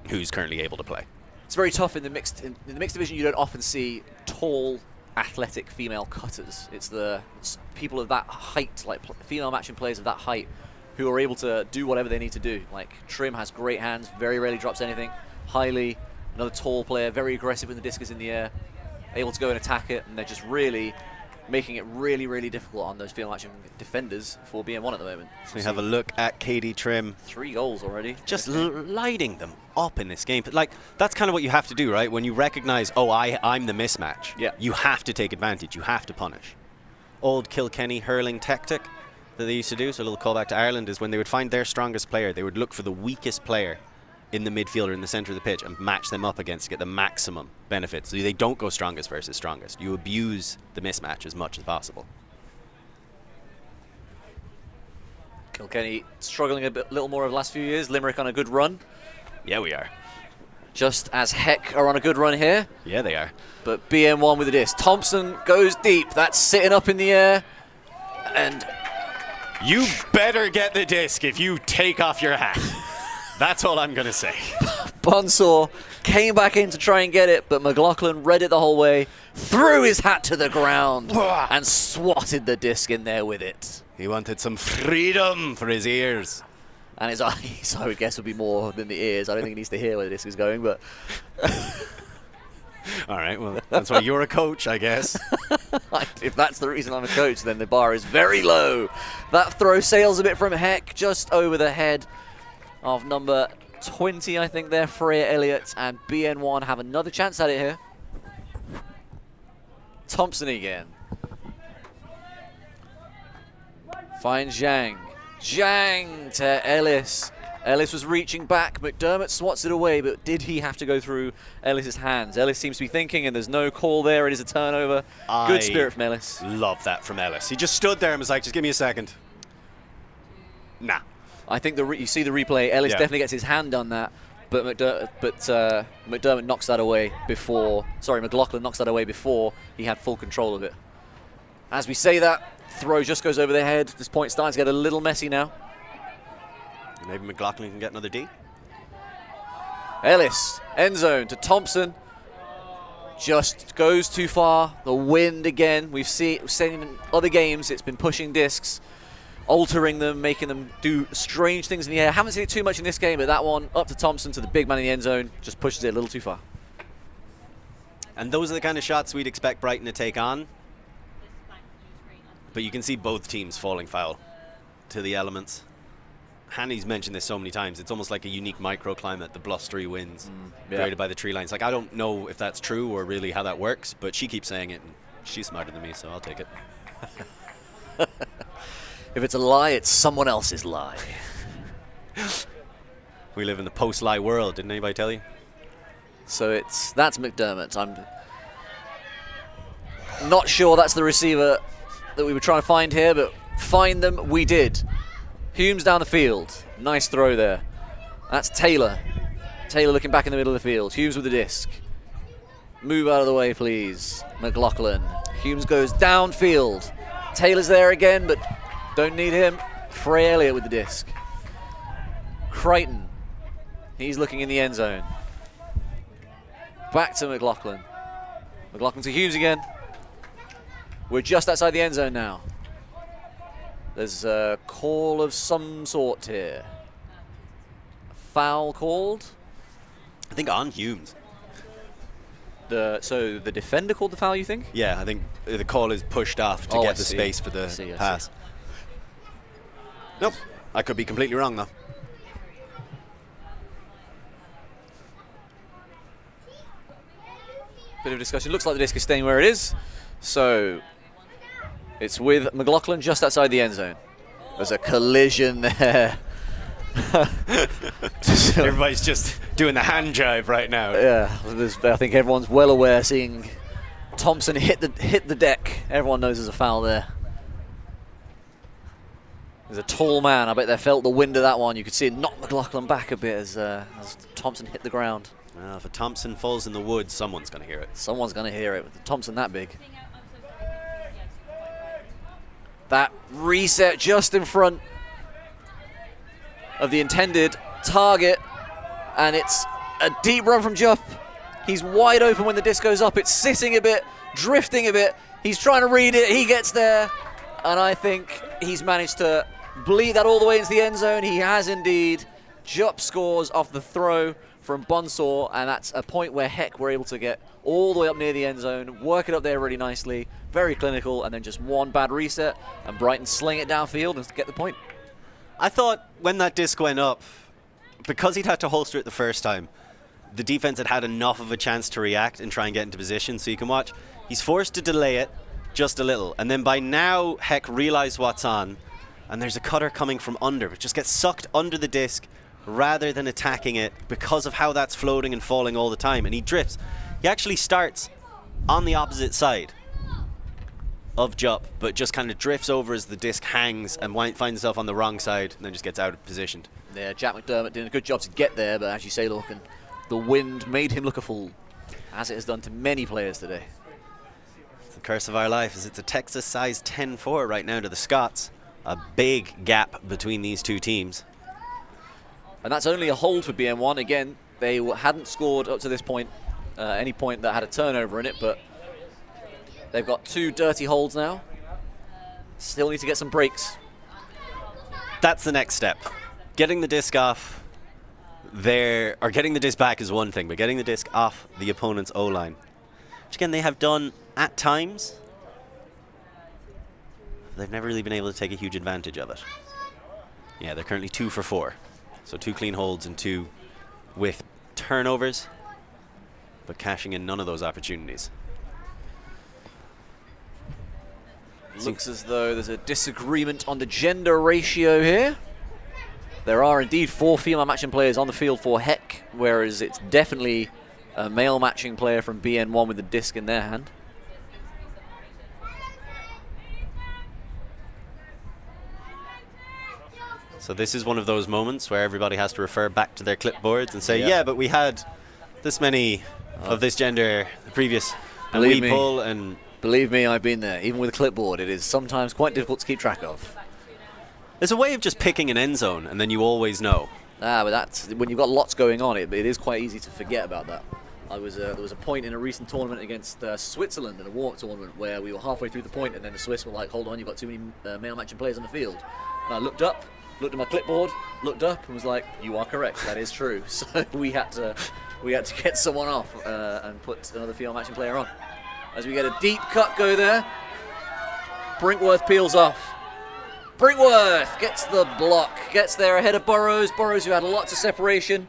Who's currently able to play. It's very tough in the mixed division. You don't often see tall, athletic female cutters. It's people of that height, like female matching players of that height, who are able to do whatever they need to do. Like Trim has great hands, very rarely drops anything. Hiley, another tall player, very aggressive when the disc is in the air, able to go and attack it, and they're just really making it really, really difficult on those field matching defenders for BN1 at the moment. So we have a look at Katie Trim. 3 goals already. Just lighting them up in this game. Like, that's kind of what you have to do, right? When you recognize, oh, I'm the mismatch. Yeah. You have to take advantage. You have to punish. Old Kilkenny hurling tactic that they used to do, so a little callback to Ireland, is when they would find their strongest player, they would look for the weakest player in the midfield or in the center of the pitch and match them up against to get the maximum benefit. So they don't go strongest versus strongest. You abuse the mismatch as much as possible. Kilkenny struggling a little more over the last few years. Limerick on a good run. Yeah, we are. Just as Heck are on a good run here. Yeah, they are. But BN1 with the disc. Thompson goes deep. That's sitting up in the air. And You better get the disc if you take off your hat. That's all I'm going to say. Bunsaw came back in to try and get it, but McLaughlin read it the whole way, threw his hat to the ground, and swatted the disc in there with it. He wanted some freedom for his ears. And his eyes, I would guess, would be more than the ears. I don't think he needs to hear where the disc is going, but... All right, well, that's why you're a coach, I guess. If that's the reason I'm a coach, then the bar is very low. That throw sails a bit from Heck, just over the head of number 20, I think there, Freya Elliott, and BN1 have another chance at it here. Thompson again. Finds Zhang. Zhang to Ellis. Ellis was reaching back. McDermott swats it away, but did he have to go through Ellis's hands? Ellis seems to be thinking, and there's no call there. It is a turnover. Good spirit from Ellis. Love that from Ellis. He just stood there and was like, just give me a second. Nah. I think you see the replay. Ellis definitely gets his hand on that, but McDermott knocks that away before. Sorry, McLaughlin knocks that away before he had full control of it. As we say that, throw just goes over their head. This point starting to get a little messy now. Maybe McLaughlin can get another D. Ellis, end zone to Thompson. Just goes too far. The wind again. We've seen in other games it's been pushing discs, altering them, making them do strange things in the air. Haven't seen it too much in this game, but that one up to Thompson, to the big man in the end zone, just pushes it a little too far. And those are the kind of shots we'd expect Brighton to take on. But you can see both teams falling foul to the elements. Hanny's mentioned this so many times. It's almost like a unique microclimate, the blustery winds created by the tree lines. Like, I don't know if that's true or really how that works, but she keeps saying it, and she's smarter than me, so I'll take it. If it's a lie, it's someone else's lie. We live in the post-lie world, didn't anybody tell you? So that's McDermott. I'm not sure that's the receiver that we were trying to find here, but find them we did. Humes down the field. Nice throw there. That's Taylor. Taylor looking back in the middle of the field. Humes with the disc. Move out of the way, please. McLaughlin. Humes goes downfield. Taylor's there again, but don't need him. Frey Elliott with the disc. Crichton. He's looking in the end zone. Back to McLaughlin. McLaughlin to Humes again. We're just outside the end zone now. There's a call of some sort here. Foul called? I think on Humes. So the defender called the foul, you think? Yeah, I think the call is pushed off to get the space for the pass. Nope, I could be completely wrong though. Bit of discussion. Looks like the disc is staying where it is. So it's with McLaughlin just outside the end zone. There's a collision there. Everybody's just doing the hand jive right now. Yeah, I think everyone's well aware, seeing Thompson hit the deck. Everyone knows there's a foul there. There's a tall man. I bet they felt the wind of that one. You could see it knock McLaughlin back a bit as Thompson hit the ground. If a Thompson falls in the woods, someone's going to hear it. Someone's going to hear it with Thompson that big. That reset just in front of the intended target, and it's a deep run from Jupp. He's wide open when the disc goes up. It's sitting a bit, drifting a bit. He's trying to read it. He gets there, and I think he's managed to bleed that all the way into the end zone. He has indeed. Jupp scores off the throw from Bunsaw, and that's a point where Heck were able to get all the way up near the end zone, work it up there really nicely, very clinical, and then just one bad reset, and Brighton sling it downfield and get the point. I thought when that disc went up, because he'd had to holster it the first time, the defense had enough of a chance to react and try and get into position. So you can watch, he's forced to delay it just a little, and then by now Heck realized what's on, and there's a cutter coming from under, but just gets sucked under the disc rather than attacking it because of how that's floating and falling all the time, and he drifts. He actually starts on the opposite side. of jump, but just kind of drifts over as the disc hangs and finds himself on the wrong side and then just gets out of position. Yeah, Jack McDermott doing a good job to get there, but as you say, Lorcan, the wind made him look a fool, as it has done to many players today. It's the curse of our life, as it's a Texas-sized 10-4 right now to the Scots. A big gap between these two teams. And that's only a hold for BN1. Again, they hadn't scored up to this point, any point that had a turnover in it, but they've got 2 dirty holds now. Still need to get some breaks. That's the next step. Getting the disc off there, or getting the disc back is one thing, but getting the disc off the opponent's O-line, which again they have done at times. They've never really been able to take a huge advantage of it. Yeah, they're currently 2 for 4. So 2 clean holds and 2 with turnovers, but cashing in none of those opportunities. Looks as though there's a disagreement on the gender ratio here. There are indeed 4 female matching players on the field for Heck, whereas it's definitely a male matching player from BN1 with the disc in their hand. So this is one of those moments where everybody has to refer back to their clipboards and say, yeah, but we had this many of this gender the previous, and Believe we me. pull, and Believe me, I've been there. Even with a clipboard, it is sometimes quite difficult to keep track of. there's a way of just picking an end zone and then you always know. But that's when you've got lots going on. It is quite easy to forget about that. There was a point in a recent tournament against Switzerland in a warm-up tournament where we were halfway through the point and then the Swiss were like, hold on, you've got too many male matching players on the field. And I looked up, looked at my clipboard, looked up and was like, you are correct, that is true. So we had to get someone off and put another female matching player on. As we get a deep cut go there, Brinkworth peels off. Brinkworth gets the block, gets there ahead of Burrows. Burrows, who had lots of separation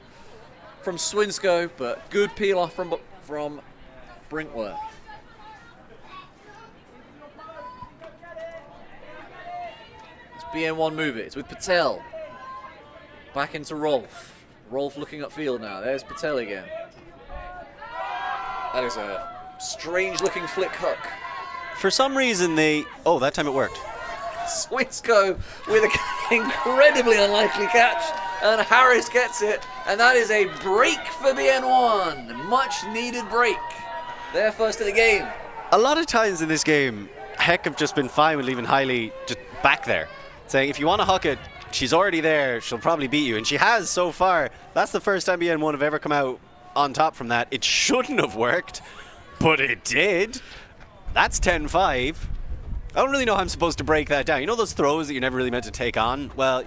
from Swinsko, but good peel off from Brinkworth. It's BN1 move it. It's with Patel. Back into Rolf. Rolf looking upfield now. There's Patel again. That is a strange looking flick hook. For some reason oh, that time it worked. Swinsko with an incredibly unlikely catch, and Harris gets it, and that is a break for BN1. Much needed break. They're first of the game. A lot of times in this game, Heck have just been fine with leaving Hailey just back there, saying if you want to huck it, she's already there, she'll probably beat you, and she has so far. That's the first time BN1 have ever come out on top from that. It shouldn't have worked, but it did. That's 10-5. I don't really know how I'm supposed to break that down. You know those throws that you're never really meant to take on? Well,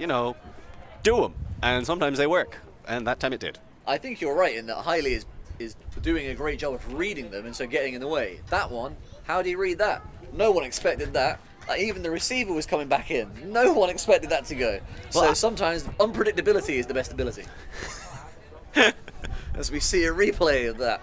do them. And sometimes they work. And that time it did. I think you're right in that Hailey is doing a great job of reading them and so getting in the way. That one, how do you read that? No one expected that. Even the receiver was coming back in. No one expected that to go. So sometimes unpredictability is the best ability. As we see a replay of that.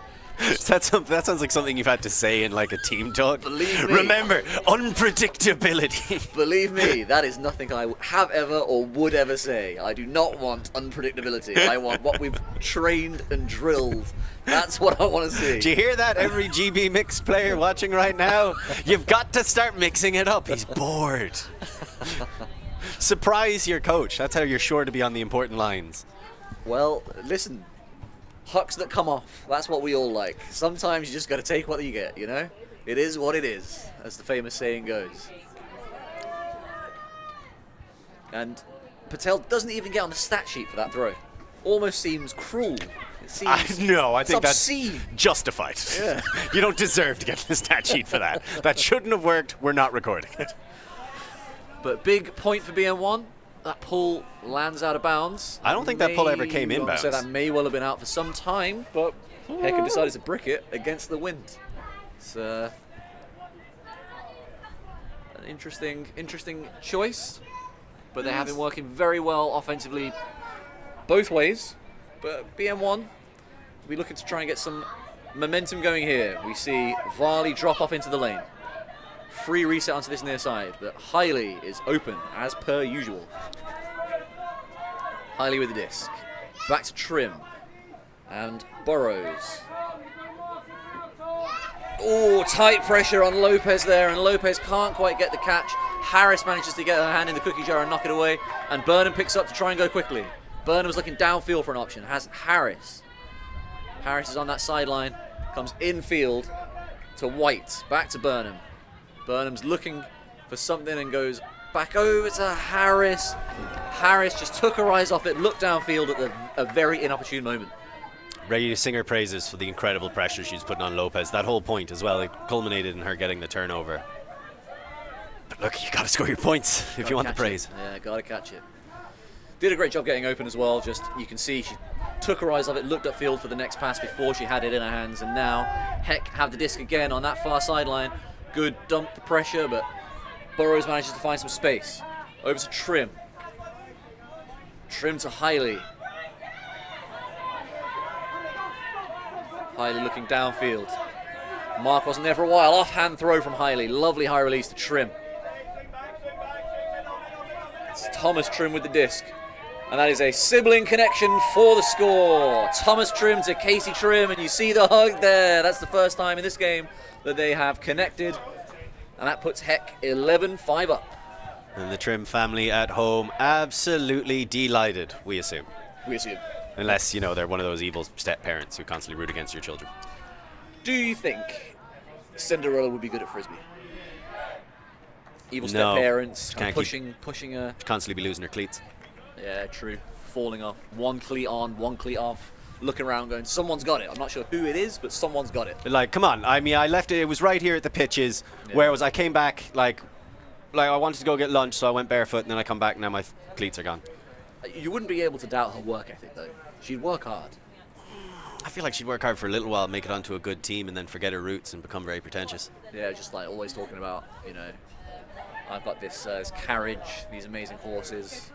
That sounds like something you've had to say in like a team talk. Believe me. Remember, unpredictability. Believe me, that is nothing I have ever or would ever say. I do not want unpredictability. I want what we've trained and drilled. That's what I want to see. Do you hear that, every GB mixed player watching right now? You've got to start mixing it up. He's bored. Surprise your coach. That's how you're sure to be on the important lines. Well, listen. Hucks that come off, that's what we all like. Sometimes you just got to take what you get, you know? It is what it is, as the famous saying goes. And Patel doesn't even get on the stat sheet for that throw. Almost seems cruel. It seems No, I think that's obscene. justified. Yeah. You don't deserve to get the stat sheet for that. That shouldn't have worked. We're not recording it. But big point for BN1. That pull lands out of bounds. I don't think that pull ever came inbounds. So that may well have been out for some time, but Hecker decided to brick it against the wind. It's an interesting choice, but they have been working very well offensively both ways. But BN1 will be looking to try and get some momentum going here. We see Varley drop off into the lane. Free reset onto this near side, but Hailey is open as per usual. Hailey with the disc. Back to Trim. And Burrows. Oh, tight pressure on Lopez there, and Lopez can't quite get the catch. Harris manages to get her hand in the cookie jar and knock it away, and Burnham picks up to try and go quickly. Burnham's looking downfield for an option, has Harris. Harris is on that sideline, comes infield to White, back to Burnham. Burnham's looking for something and goes back over to Harris. Harris just took her eyes off it, looked downfield at a very inopportune moment. Ready to sing her praises for the incredible pressure she's putting on Lopez. That whole point as well, it culminated in her getting the turnover. But look, you got to score your points if you want the praise. Yeah, got to catch it. Did a great job getting open as well. Just, you can see she took her eyes off it, looked upfield for the next pass before she had it in her hands, and now Heck have the disc again on that far sideline. Good dump the pressure, but Burrows manages to find some space. Over to Trim. Trim to Hiley. Hiley looking downfield. Mark wasn't there for a while. Offhand throw from Hiley. Lovely high release to Trim. It's Thomas Trim with the disc. And that is a sibling connection for the score. Thomas Trim to Casey Trim, and you see the hug there. That's the first time in this game that they have connected. And that puts Heck 11-5 up. And the Trim family at home absolutely delighted, we assume. We assume. Unless, you know, they're one of those evil step-parents who constantly root against your children. Do you think Cinderella would be good at Frisbee? Evil No. step-parents, Can't pushing her. Constantly be losing her cleats. Yeah, true. Falling off. One cleat on, one cleat off. Looking around going, someone's got it. I'm not sure who it is, but someone's got it. Like, come on. I mean, I left it. It was right here at the pitches. Yeah. Whereas I came back, like I wanted to go get lunch, so I went barefoot, and then I come back, and now my cleats are gone. You wouldn't be able to doubt her work ethic, though. She'd work hard. I feel like she'd work hard for a little while, make it onto a good team, and then forget her roots and become very pretentious. Yeah, just like always talking about, you know, I've got this carriage, these amazing horses.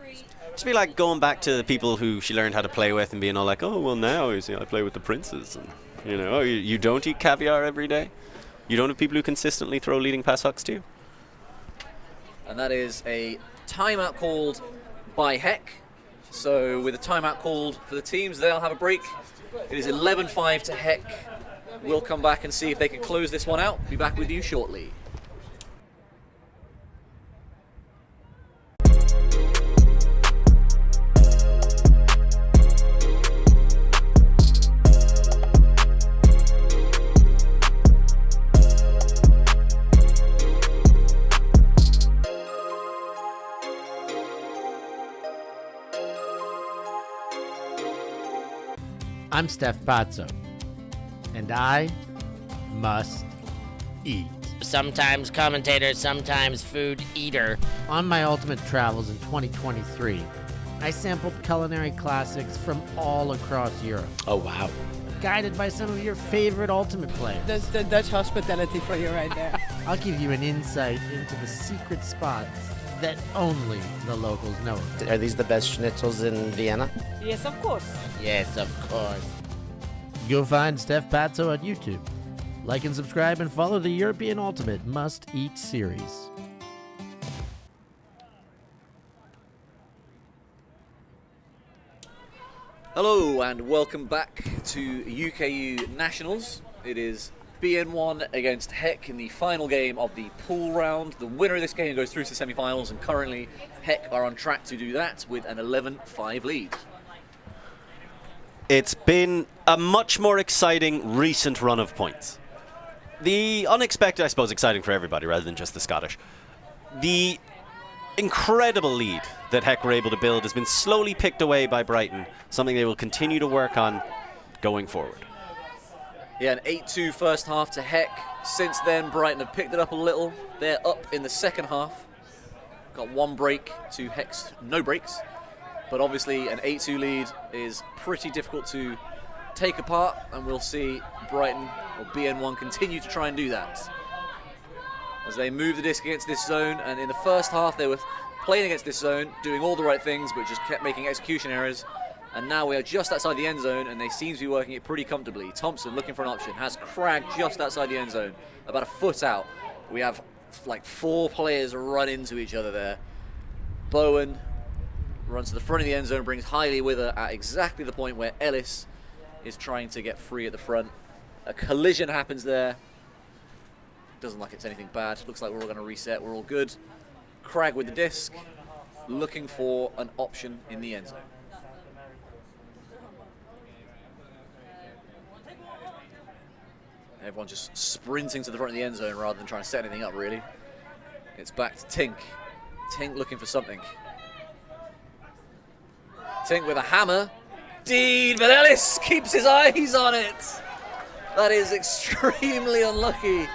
Just be like going back to the people who she learned how to play with and being all like, oh, well, now you see, I play with the princes. And, you know, oh, you don't eat caviar every day? You don't have people who consistently throw leading pass hucks to you? And that is a timeout called by Heck. So with a timeout called for the teams, they'll have a break. It is 11-5 to Heck. We'll come back and see if they can close this one out. Be back with you shortly. I'm Steph Pazzo, and I must eat. Sometimes commentator, sometimes food eater. On my ultimate travels in 2023, I sampled culinary classics from all across Europe, Oh, wow. guided by some of your favorite ultimate players. That's the Dutch hospitality for you right there. I'll give you an insight into the secret spots that only the locals know of. Are these the best schnitzels in Vienna? Yes, of course. Yes, of course. Go find Steph Pazzo on YouTube. Like and subscribe and follow the European Ultimate Must Eat series. Hello and welcome back to UKU Nationals. It is BN1 against Heck in the final game of the pool round. The winner of this game goes through to the semi-finals, and currently Heck are on track to do that with an 11-5 lead. It's been a much more exciting recent run of points. The unexpected, I suppose, exciting for everybody rather than just the Scottish. The incredible lead that Heck were able to build has been slowly picked away by Brighton, something they will continue to work on going forward. Yeah, an 8-2 first half to Heck. Since then, Brighton have picked it up a little. They're up in the second half. Got one break to Heck's no breaks. But obviously, an 8-2 lead is pretty difficult to take apart, and we'll see Brighton or BN1 continue to try and do that. As they move the disc against this zone, and in the first half, they were playing against this zone, doing all the right things, but just kept making execution errors. And now we are just outside the end zone, and they seem to be working it pretty comfortably. Thompson looking for an option, has Cragg just outside the end zone, about a foot out. We have like 4 players run into each other there. Bowen runs to the front of the end zone, brings Hiley with her at exactly the point where Ellis is trying to get free at the front. A collision happens there. Doesn't like it's anything bad. Looks like we're all going to reset. We're all good. Cragg with the disc, looking for an option in the end zone. Everyone just sprinting to the front of the end zone rather than trying to set anything up, really. It's back to Tink. Tink looking for something. Tink with a hammer. Dean, but Ellis keeps his eyes on it. That is extremely unlucky.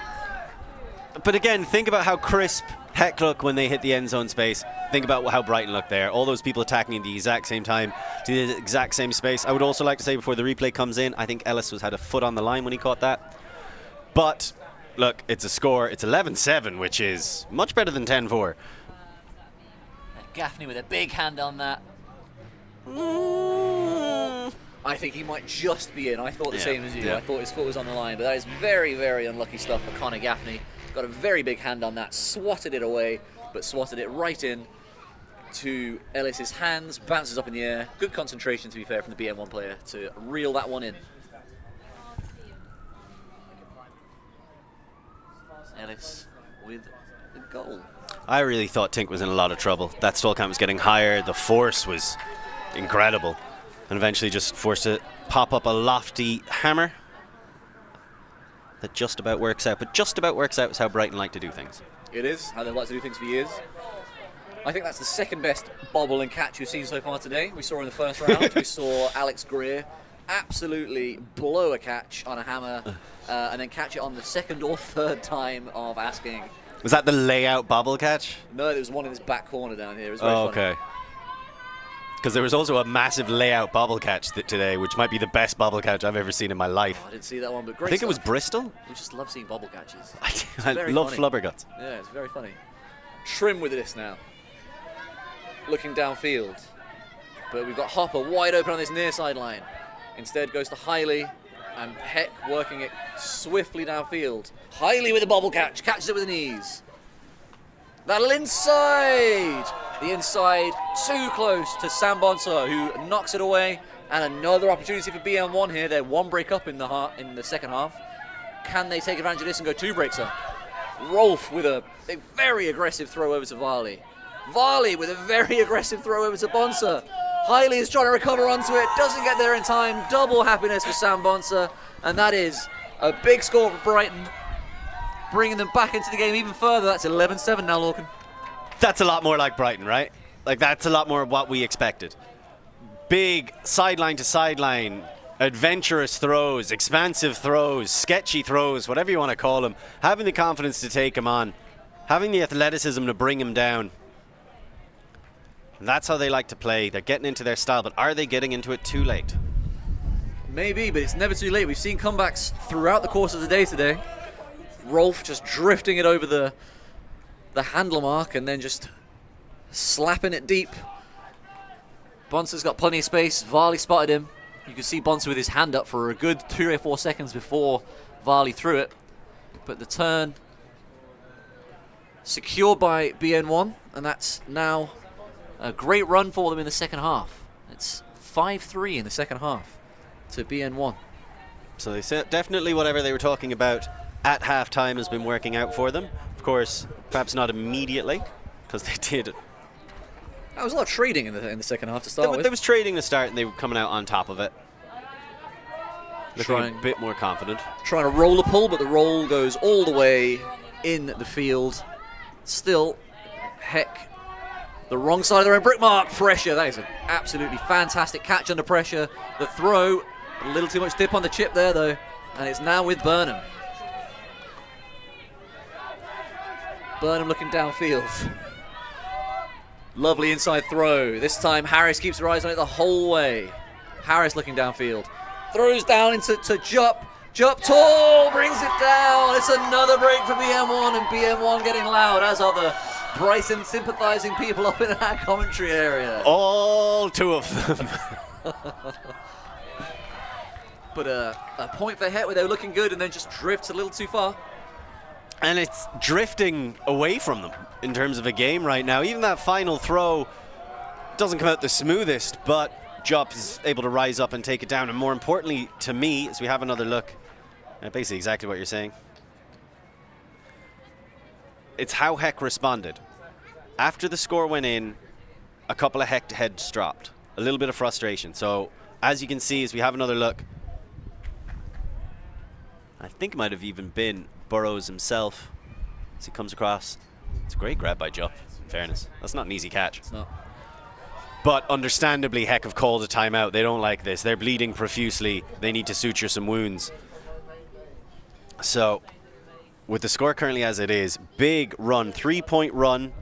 But again, think about how crisp Heck look when they hit the end zone space. Think about how Brighton looked there. All those people attacking at the exact same time to the exact same space. I would also like to say before the replay comes in, I think Ellis had a foot on the line when he caught that. But look, it's a score. It's 11-7, which is much better than 10-4. Gaffney with a big hand on that. I think he might just be in. I thought the same as you. I thought his foot was on the line, but that is very, very unlucky stuff for Conor Gaffney. Got a very big hand on that, swatted it away, but swatted it right in to Ellis's hands, bounces up in the air. Good concentration, to be fair, from the BN1 player to reel that one in. Ellis with the goal. I really thought Tink was in a lot of trouble. That stall count was getting higher. The force was incredible. And eventually just forced to pop up a lofty hammer that just about works out. But just about works out is how Brighton like to do things. It is how they like to do things for years. I think that's the second best bobble and catch we've seen so far today. We saw in the first round, we saw Alex Greer absolutely blow a catch on a hammer and then catch it on the second or third time of asking. Was that the layout bobble catch? No, there was one in his back corner down here. It was very funny. Okay. Because there was also a massive layout bobble catch today, which might be the best bobble catch I've ever seen in my life. I didn't see that one, but great I think it was stuff. Bristol. We just love seeing bobble catches. I love flubberguts. Yeah, it's very funny. Trim with this now. Looking downfield. But we've got Hopper wide open on this near sideline. Instead goes to Hiley, and Heck working it swiftly downfield. Hiley with a bobble catch, catches it with the knees. That'll inside! The inside too close to Sam Bonser, who knocks it away. And another opportunity for BN1 here. They're one break up in the second half. Can they take advantage of this and go two breaks up? Rolf with a very aggressive throw over to Varley. Varley with a very aggressive throw over to Bonser. Hiley is trying to recover onto it, doesn't get there in time. Double happiness for Sam Bonser, and that is a big score for Brighton, bringing them back into the game even further. That's 11-7 now, Lorcan. That's a lot more like Brighton, right? Like, that's a lot more of what we expected. Big sideline to sideline, adventurous throws, expansive throws, sketchy throws, whatever you want to call them. Having the confidence to take him on, having the athleticism to bring him down. That's how they like to play. They're getting into their style, but are they getting into it too late? Maybe, but it's never too late. We've seen comebacks throughout the course of the day today. Rolf just drifting it over the handle mark and then just slapping it deep. Bonser's got plenty of space. Varley spotted him. You can see Bonser with his hand up for a good 3 or 4 seconds before Varley threw it. But the turn secured by BN1, and that's now a great run for them in the second half. It's 5-3 in the second half to BN1. So they said definitely whatever they were talking about at halftime has been working out for them. Of course, perhaps not immediately, because they did. That was a lot of trading in the second half to start with. There was trading to start, and they were coming out on top of it. Looking a bit more confident. Trying to roll a pull, but the roll goes all the way in the field. Still, Heck, the wrong side of their own brick mark. Pressure. That is an absolutely fantastic catch under pressure. The throw, a little too much dip on the chip there, though. And it's now with Burnham. Burnham looking downfield. Lovely inside throw. This time Harris keeps her eyes on it the whole way. Harris looking downfield. Throws down into Jupp. Jupp tall, brings it down. It's another break for BN1, and BN1 getting loud, as are the Brighton sympathising people up in our commentary area. All two of them. But a point for Heck where they were looking good and then just drifts a little too far. And it's drifting away from them in terms of a game right now. Even that final throw doesn't come out the smoothest, but Jupp is able to rise up and take it down. And more importantly to me, as we have another look at basically exactly what you're saying. it's how Heck responded. After the score went in, a couple of Heck heads dropped. A little bit of frustration. So, as you can see, as we have another look, I think it might have even been Burrows himself as he comes across. It's a great grab by Joe, in fairness. That's not an easy catch. It's not. But understandably, Heck have called a timeout. They don't like this. They're bleeding profusely. They need to suture some wounds. So, with the score currently as it is, big run, 3-point run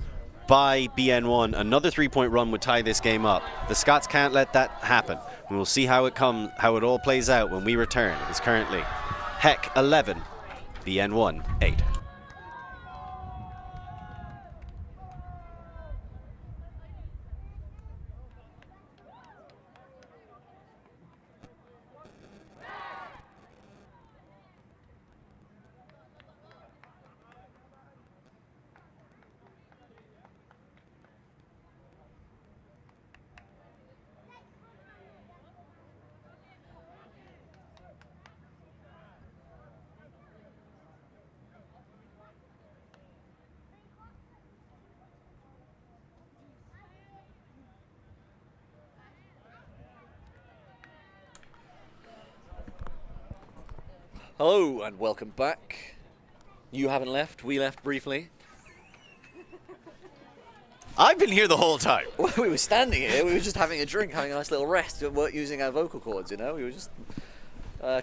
by BN1. Another 3-point run would tie this game up. The Scots can't let that happen. We will see how it all plays out when we return. It's currently Heck 11, BN1 8. Hello and welcome back. You haven't left, we left briefly. I've been here the whole time. We were standing here, we were just having a drink, having a nice little rest. We weren't using our vocal cords, you know, we were just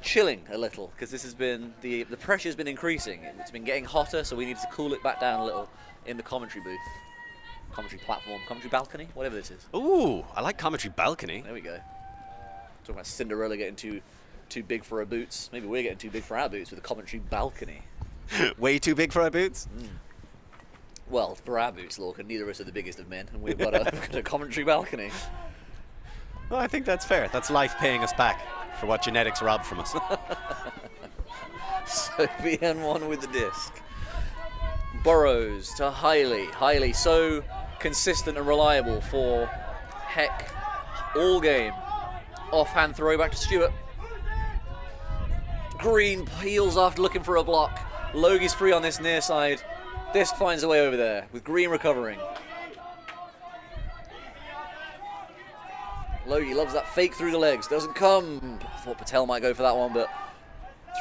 chilling a little because this has been, the pressure's been increasing. It's been getting hotter, so we needed to cool it back down a little in the commentary booth. Commentary platform, commentary balcony, whatever this is. Ooh, I like commentary balcony. There we go. Talking about Cinderella getting too big for her boots. Maybe we're getting too big for our boots with a commentary balcony. Way too big for our boots? Well, for our boots, Lorcan, neither of us are the biggest of men, and we've got a commentary balcony. Well, I think that's fair. That's life paying us back for what genetics robbed from us. So BN1 with the disc. Burrows to Hiley so consistent and reliable for Heck all game. Offhand throw back to Stewart. Green peels after looking for a block. Logie's free on this near side. Disc finds a way over there with Green recovering. Logie loves that fake through the legs. Doesn't come. I thought Patel might go for that one, but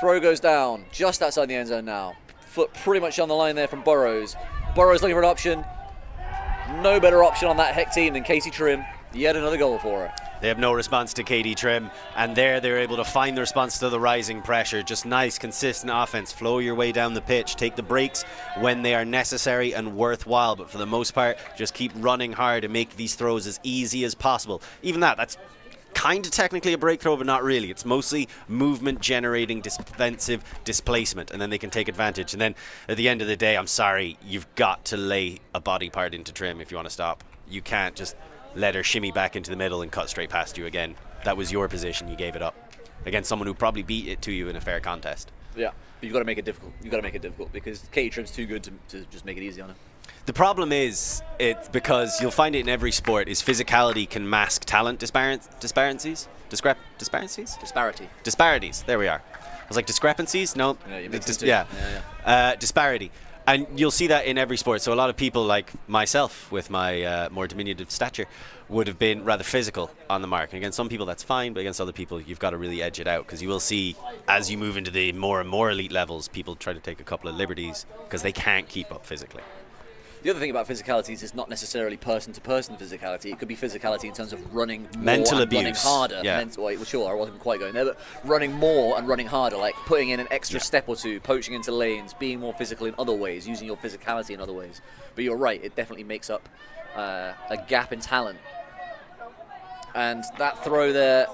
throw goes down just outside the end zone now. Foot pretty much on the line there from Burrows. Burrows looking for an option. No better option on that Heck team than Casey Trim. Yet another goal for her. They have no response to Katie Trim, and there they're able to find the response to the rising pressure. Just nice, consistent offense. Flow your way down the pitch. Take the breaks when they are necessary and worthwhile, but for the most part, just keep running hard and make these throws as easy as possible. Even that's kind of technically a break throw, but not really. It's mostly movement generating defensive displacement, and then they can take advantage. And then at the end of the day, I'm sorry, you've got to lay a body part into Trim if you want to stop. You can't just let her shimmy back into the middle and cut straight past you again. That was your position. You gave it up against someone who probably beat it to you in a fair contest. Yeah, but you've got to make it difficult. You've got to make it difficult because Katie Trim's too good to just make it easy on her. The problem is, it's because you'll find it in every sport, is physicality can mask talent disparities. There we are. I was like, discrepancies? No. Yeah, you mixed it too. Yeah. Disparity. And you'll see that in every sport. So a lot of people like myself with my more diminutive stature would have been rather physical on the mark. And against some people that's fine, but against other people you've got to really edge it out, because you will see as you move into the more and more elite levels, people try to take a couple of liberties because they can't keep up physically. The other thing about physicality is it's not necessarily person-to-person physicality. It could be physicality in terms of running more mental and abuse. Running harder. Yeah. Well, sure, I wasn't quite going there, but running more and running harder, like putting in an extra step or two, poaching into lanes, being more physical in other ways, using your physicality in other ways. But you're right, it definitely makes up a gap in talent. And that throw there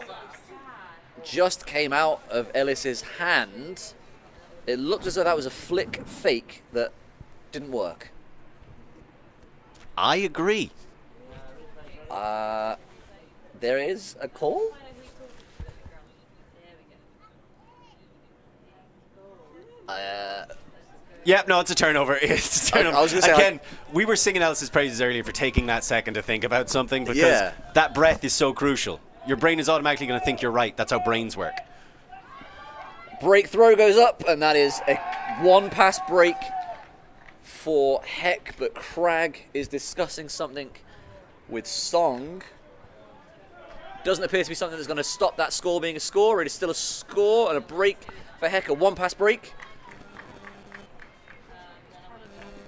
just came out of Ellis's hand. It looked as though that was a flick fake that didn't work. I agree. There is a call? Yeah, no, it's a turnover. It's a turnover. I was gonna say, again, we were singing Alice's praises earlier for taking that second to think about something, because that breath is so crucial. Your brain is automatically going to think you're right. That's how brains work. Break throw goes up, and that is a one-pass break for Heck, but Crag is discussing something with Song. Doesn't appear to be something that's going to stop that score being a score. It is still a score and a break for Heck, a one-pass break.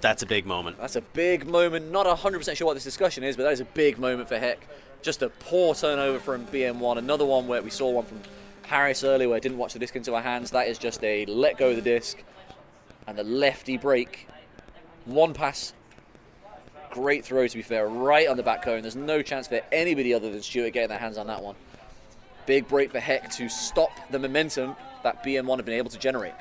That's a big moment. That's a big moment. Not 100% sure what this discussion is, but that is a big moment for Heck. Just a poor turnover from BN1. Another one where we saw one from Harris earlier where I didn't watch the disc into our hands. That is just a let go of the disc and the lefty break. One pass. Great throw, to be fair, right on the back cone. There's no chance for anybody other than Stewart getting their hands on that one. Big break for Heck to stop the momentum that BN1 have been able to generate.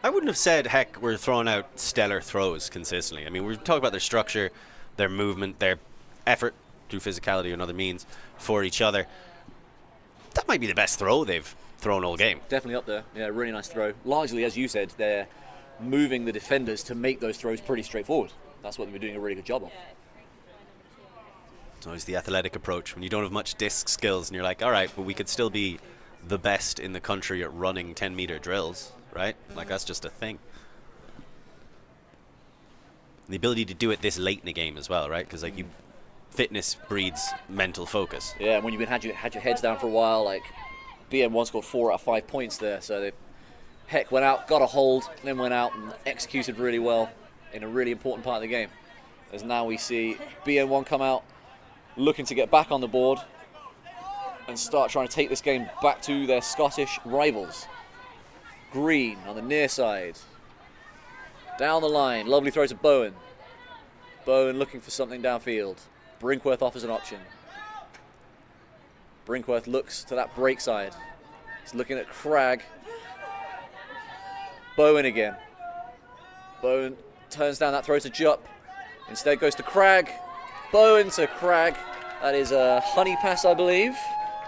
I wouldn't have said Heck were throwing out stellar throws consistently. I mean, we're talking about their structure, their movement, their effort through physicality and other means for each other. That might be the best throw they've thrown all game. Definitely up there. Yeah, really nice throw. Largely, as you said, they're moving the defenders to make those throws pretty straightforward. That's what they're doing a really good job of. It's always the athletic approach when you don't have much disc skills and you're like, all right, but we could still be the best in the country at running 10-meter drills, right? Like, that's just a thing. And the ability to do it this late in the game as well, right? Because like fitness breeds mental focus. Yeah, and when you've had your heads down for a while, like BN1 scored 4 out of 5 points there, so Heck went out, got a hold, then went out and executed really well in a really important part of the game. As now we see BN1 come out looking to get back on the board and start trying to take this game back to their Scottish rivals. Green on the near side. Down the line, lovely throw to Bowen. Bowen looking for something downfield. Brinkworth offers an option. Brinkworth looks to that break side. He's looking at Crag. Bowen again. Bowen turns down that throw to Jupp. Instead goes to Crag. Bowen to Crag. That is a honey pass, I believe.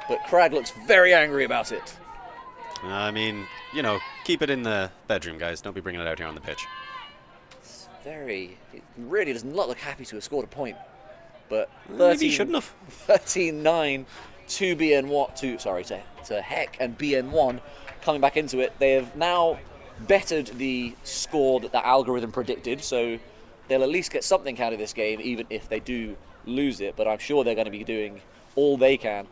But Crag looks very angry about it. I mean, you know, keep it in the bedroom, guys. Don't be bringing it out here on the pitch. It really does not look happy to have scored a point. But Maybe he shouldn't have. 13-9 to BN1, to Heck and BN1 coming back into it. They have now bettered the score that the algorithm predicted, so they'll at least get something out of this game, even if they do lose it. But I'm sure they're going to be doing all they can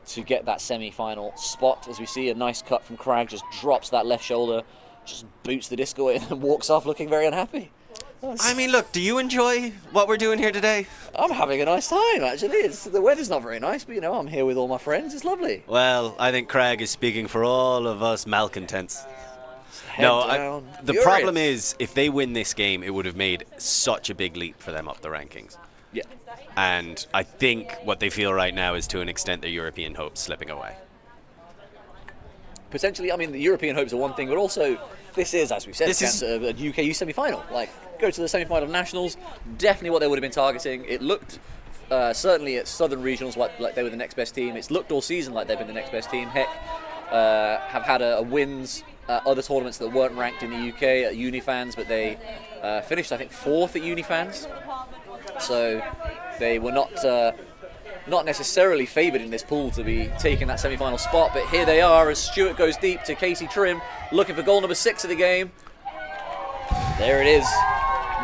to get that semi-final spot. As we see a nice cut from Crag, just drops that left shoulder, just boots the disc away and walks off looking very unhappy. I mean, look, do you enjoy what we're doing here today? I'm having a nice time, actually. The weather's not very nice, but you know, I'm here with all my friends. It's lovely. Well, I think Crag is speaking for all of us malcontents. The Furious. problem is, if they win this game, it would have made such a big leap for them up the rankings. Yeah. And I think what they feel right now is, to an extent, their European hopes slipping away. Potentially, I mean, the European hopes are one thing, but also this is, as we said, a UKU semi-final. Like, go to the semi-final of Nationals, definitely what they would have been targeting. It looked, certainly at Southern Regionals, like they were the next best team. It's looked all season like they've been the next best team. Heck, have had a wins at other tournaments that weren't ranked in the UK at Unifans, but they finished, I think, 4th at Unifans. So they were not necessarily favoured in this pool to be taking that semi-final spot, but here they are as Stewart goes deep to Casey Trim, looking for goal number 6 of the game. There it is.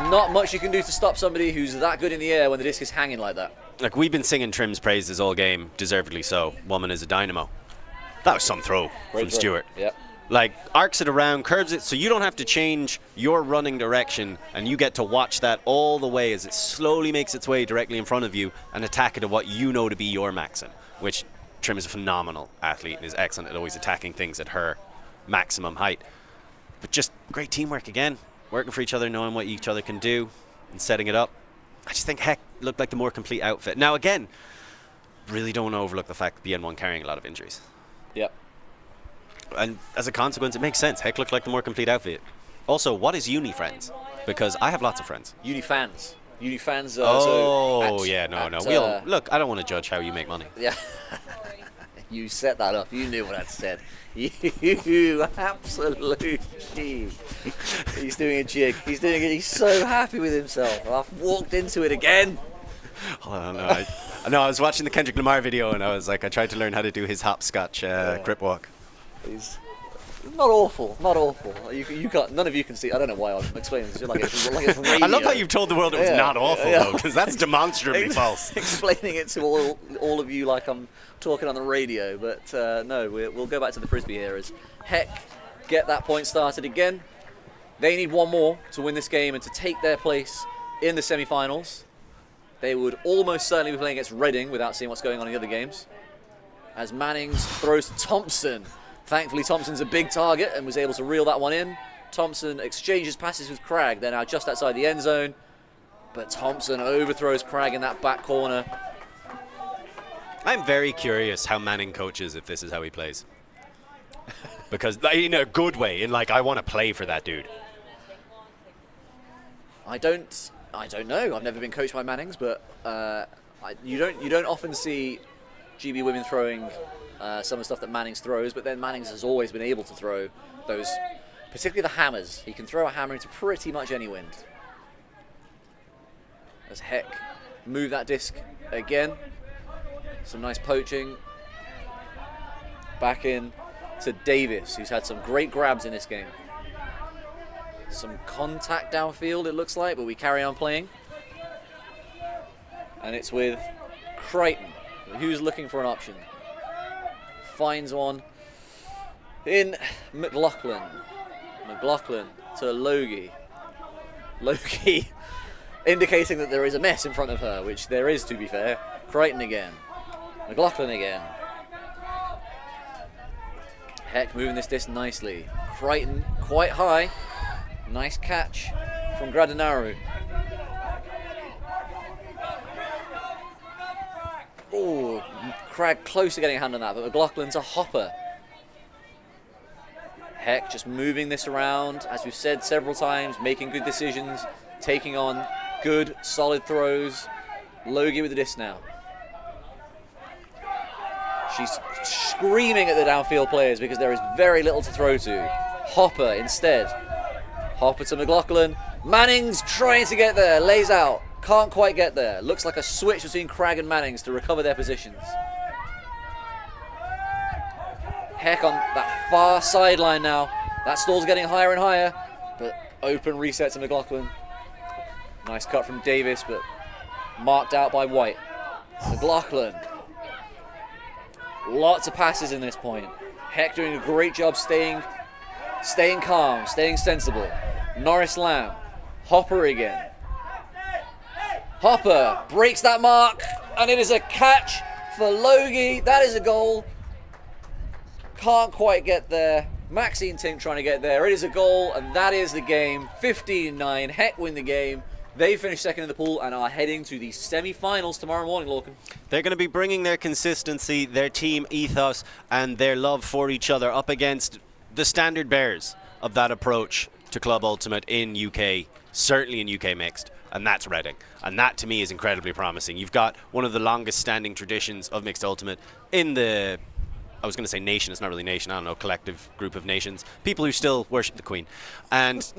Not much you can do to stop somebody who's that good in the air when the disc is hanging like that. Like, we've been singing Trim's praises all game, deservedly so. Woman is a dynamo. That was some throw from Stewart. Yep. Like, arcs it around, curves it, so you don't have to change your running direction, and you get to watch that all the way as it slowly makes its way directly in front of you and attack it at what you know to be your maximum, which Trim is a phenomenal athlete and is excellent at always attacking things at her maximum height. But just great teamwork again, working for each other, knowing what each other can do and setting it up. I just think Heck looked like the more complete outfit. Now, again, really don't want to overlook the fact that BN1 carrying a lot of injuries. Yep. And as a consequence, it makes sense. Heck looked like the more complete outfit. Also, what is uni friends? Because I have lots of friends. Unifans. Unifans. Look, I don't want to judge how you make money. Yeah. You set that up. You knew what I'd said. You absolutely. He's doing a jig. He's doing it. He's so happy with himself. I've walked into it again. Oh, no, I was watching the Kendrick Lamar video and I tried to learn how to do his hopscotch grip walk. Not awful, not awful. You can't. None of you can see. I don't know why I'm explaining this like it's radio. I love how you've told the world it was not awful, though, because that's demonstrably false. Explaining it to all of you like I'm talking on the radio, but no, we'll go back to the Frisbee here as Heck get that point started again. They need one more to win this game and to take their place in the semi-finals. They would almost certainly be playing against Reading without seeing what's going on in the other games. As Mannings throws to Thompson. Thankfully, Thompson's a big target and was able to reel that one in. Thompson exchanges passes with Cragg. They're now just outside the end zone. But Thompson overthrows Cragg in that back corner. I'm very curious how Manning coaches if this is how he plays. Because in a good way, in like, I want to play for that dude. I don't know. I've never been coached by Mannings, but you don't often see GB women throwing some of the stuff that Mannings throws, but then Mannings has always been able to throw those, particularly the hammers. He can throw a hammer into pretty much any wind. As Heck move that disc again. Some nice poaching. Back in to Davis, who's had some great grabs in this game. Some contact downfield, it looks like, but we carry on playing. And it's with Crichton, who's looking for an option. Finds one in McLaughlin. McLaughlin to Logie. Logie indicating that there is a mess in front of her, which there is, to be fair. Crichton again. McLaughlin again. Heck moving this disc nicely. Crichton quite high. Nice catch from Gradinaru. Oh, Cragg close to getting a hand on that, but McLaughlin's a hopper. Heck just moving this around, as we've said several times, making good decisions, taking on good, solid throws. Logie with the disc now. She's screaming at the downfield players because there is very little to throw to. Hopper instead. Hopper to McLaughlin. Mannings trying to get there, lays out. Can't quite get there. Looks like a switch between Cragg and Mannings to recover their positions. Heck on that far sideline now. That stall's getting higher and higher, but open reset to McLaughlin. Nice cut from Davis, but marked out by White. McLaughlin. Lots of passes in this point. Heck doing a great job staying calm, staying sensible. Norris Lamb. Hopper again. Hopper breaks that mark, and it is a catch for Logie. That is a goal. Can't quite get there. Maxine Tink trying to get there. It is a goal, and that is the game. 15-9. Heck win the game. They finished second in the pool and are heading to the semi-finals tomorrow morning, Lorcan. They're going to be bringing their consistency, their team ethos, and their love for each other up against the standard bearers of that approach to Club Ultimate in UK, certainly in UK Mixed, and that's Reading. And that, to me, is incredibly promising. You've got one of the longest standing traditions of Mixed Ultimate in the, I was going to say nation, it's not really nation, I don't know, collective group of nations, people who still worship the Queen. And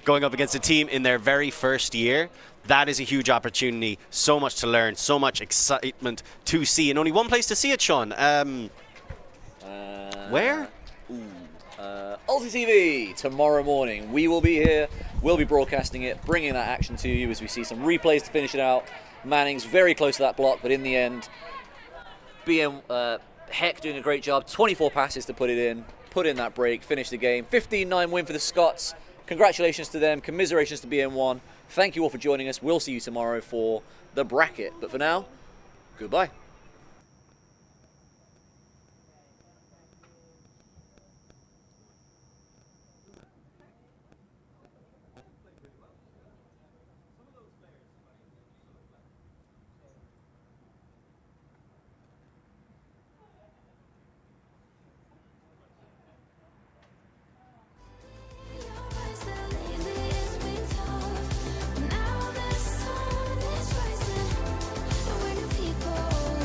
going up against a team in their very first year, that is a huge opportunity. So much to learn, so much excitement to see, and only one place to see it, Sean. Where? ULTI.TV tomorrow morning. We will be here. We'll be broadcasting it, bringing that action to you as we see some replays to finish it out. Manning's very close to that block, but in the end, Heck doing a great job. 24 passes to put in that break, finish the game. 15-9 win for the Scots. Congratulations to them. Commiserations to BN1. Thank you all for joining us. We'll see you tomorrow for the bracket. But for now, goodbye. Now the sun is rising, when the people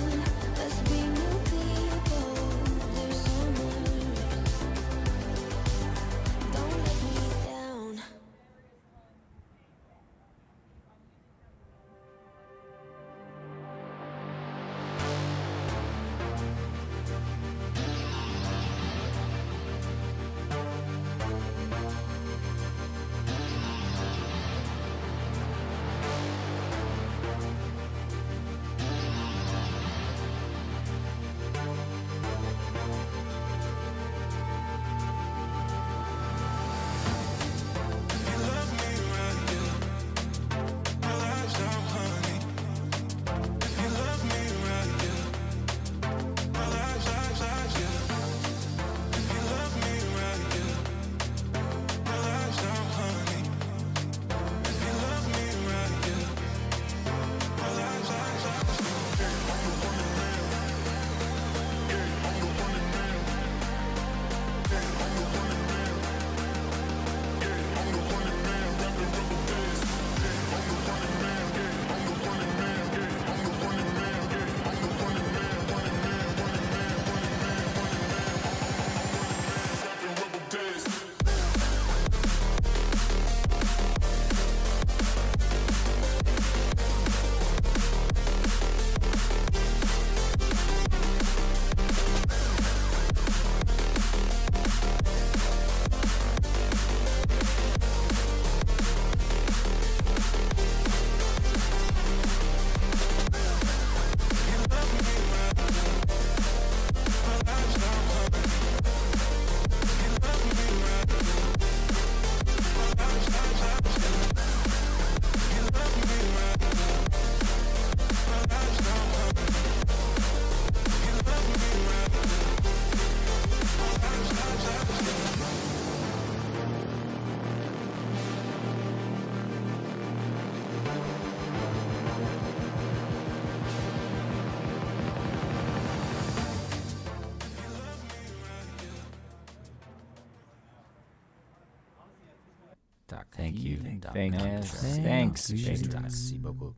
Thank you. Thank you. Thanks. Merci beaucoup.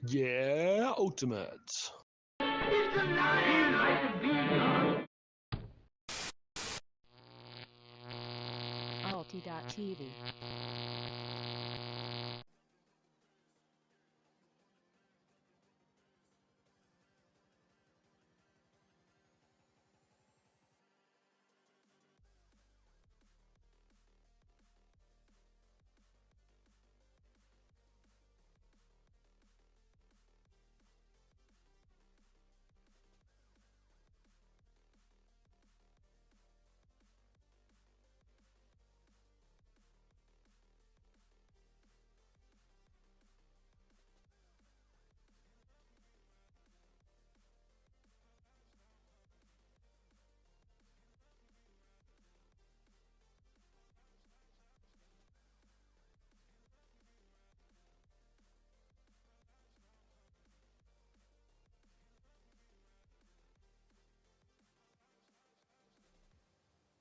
Yeah, Ultimate. ULTI.TV.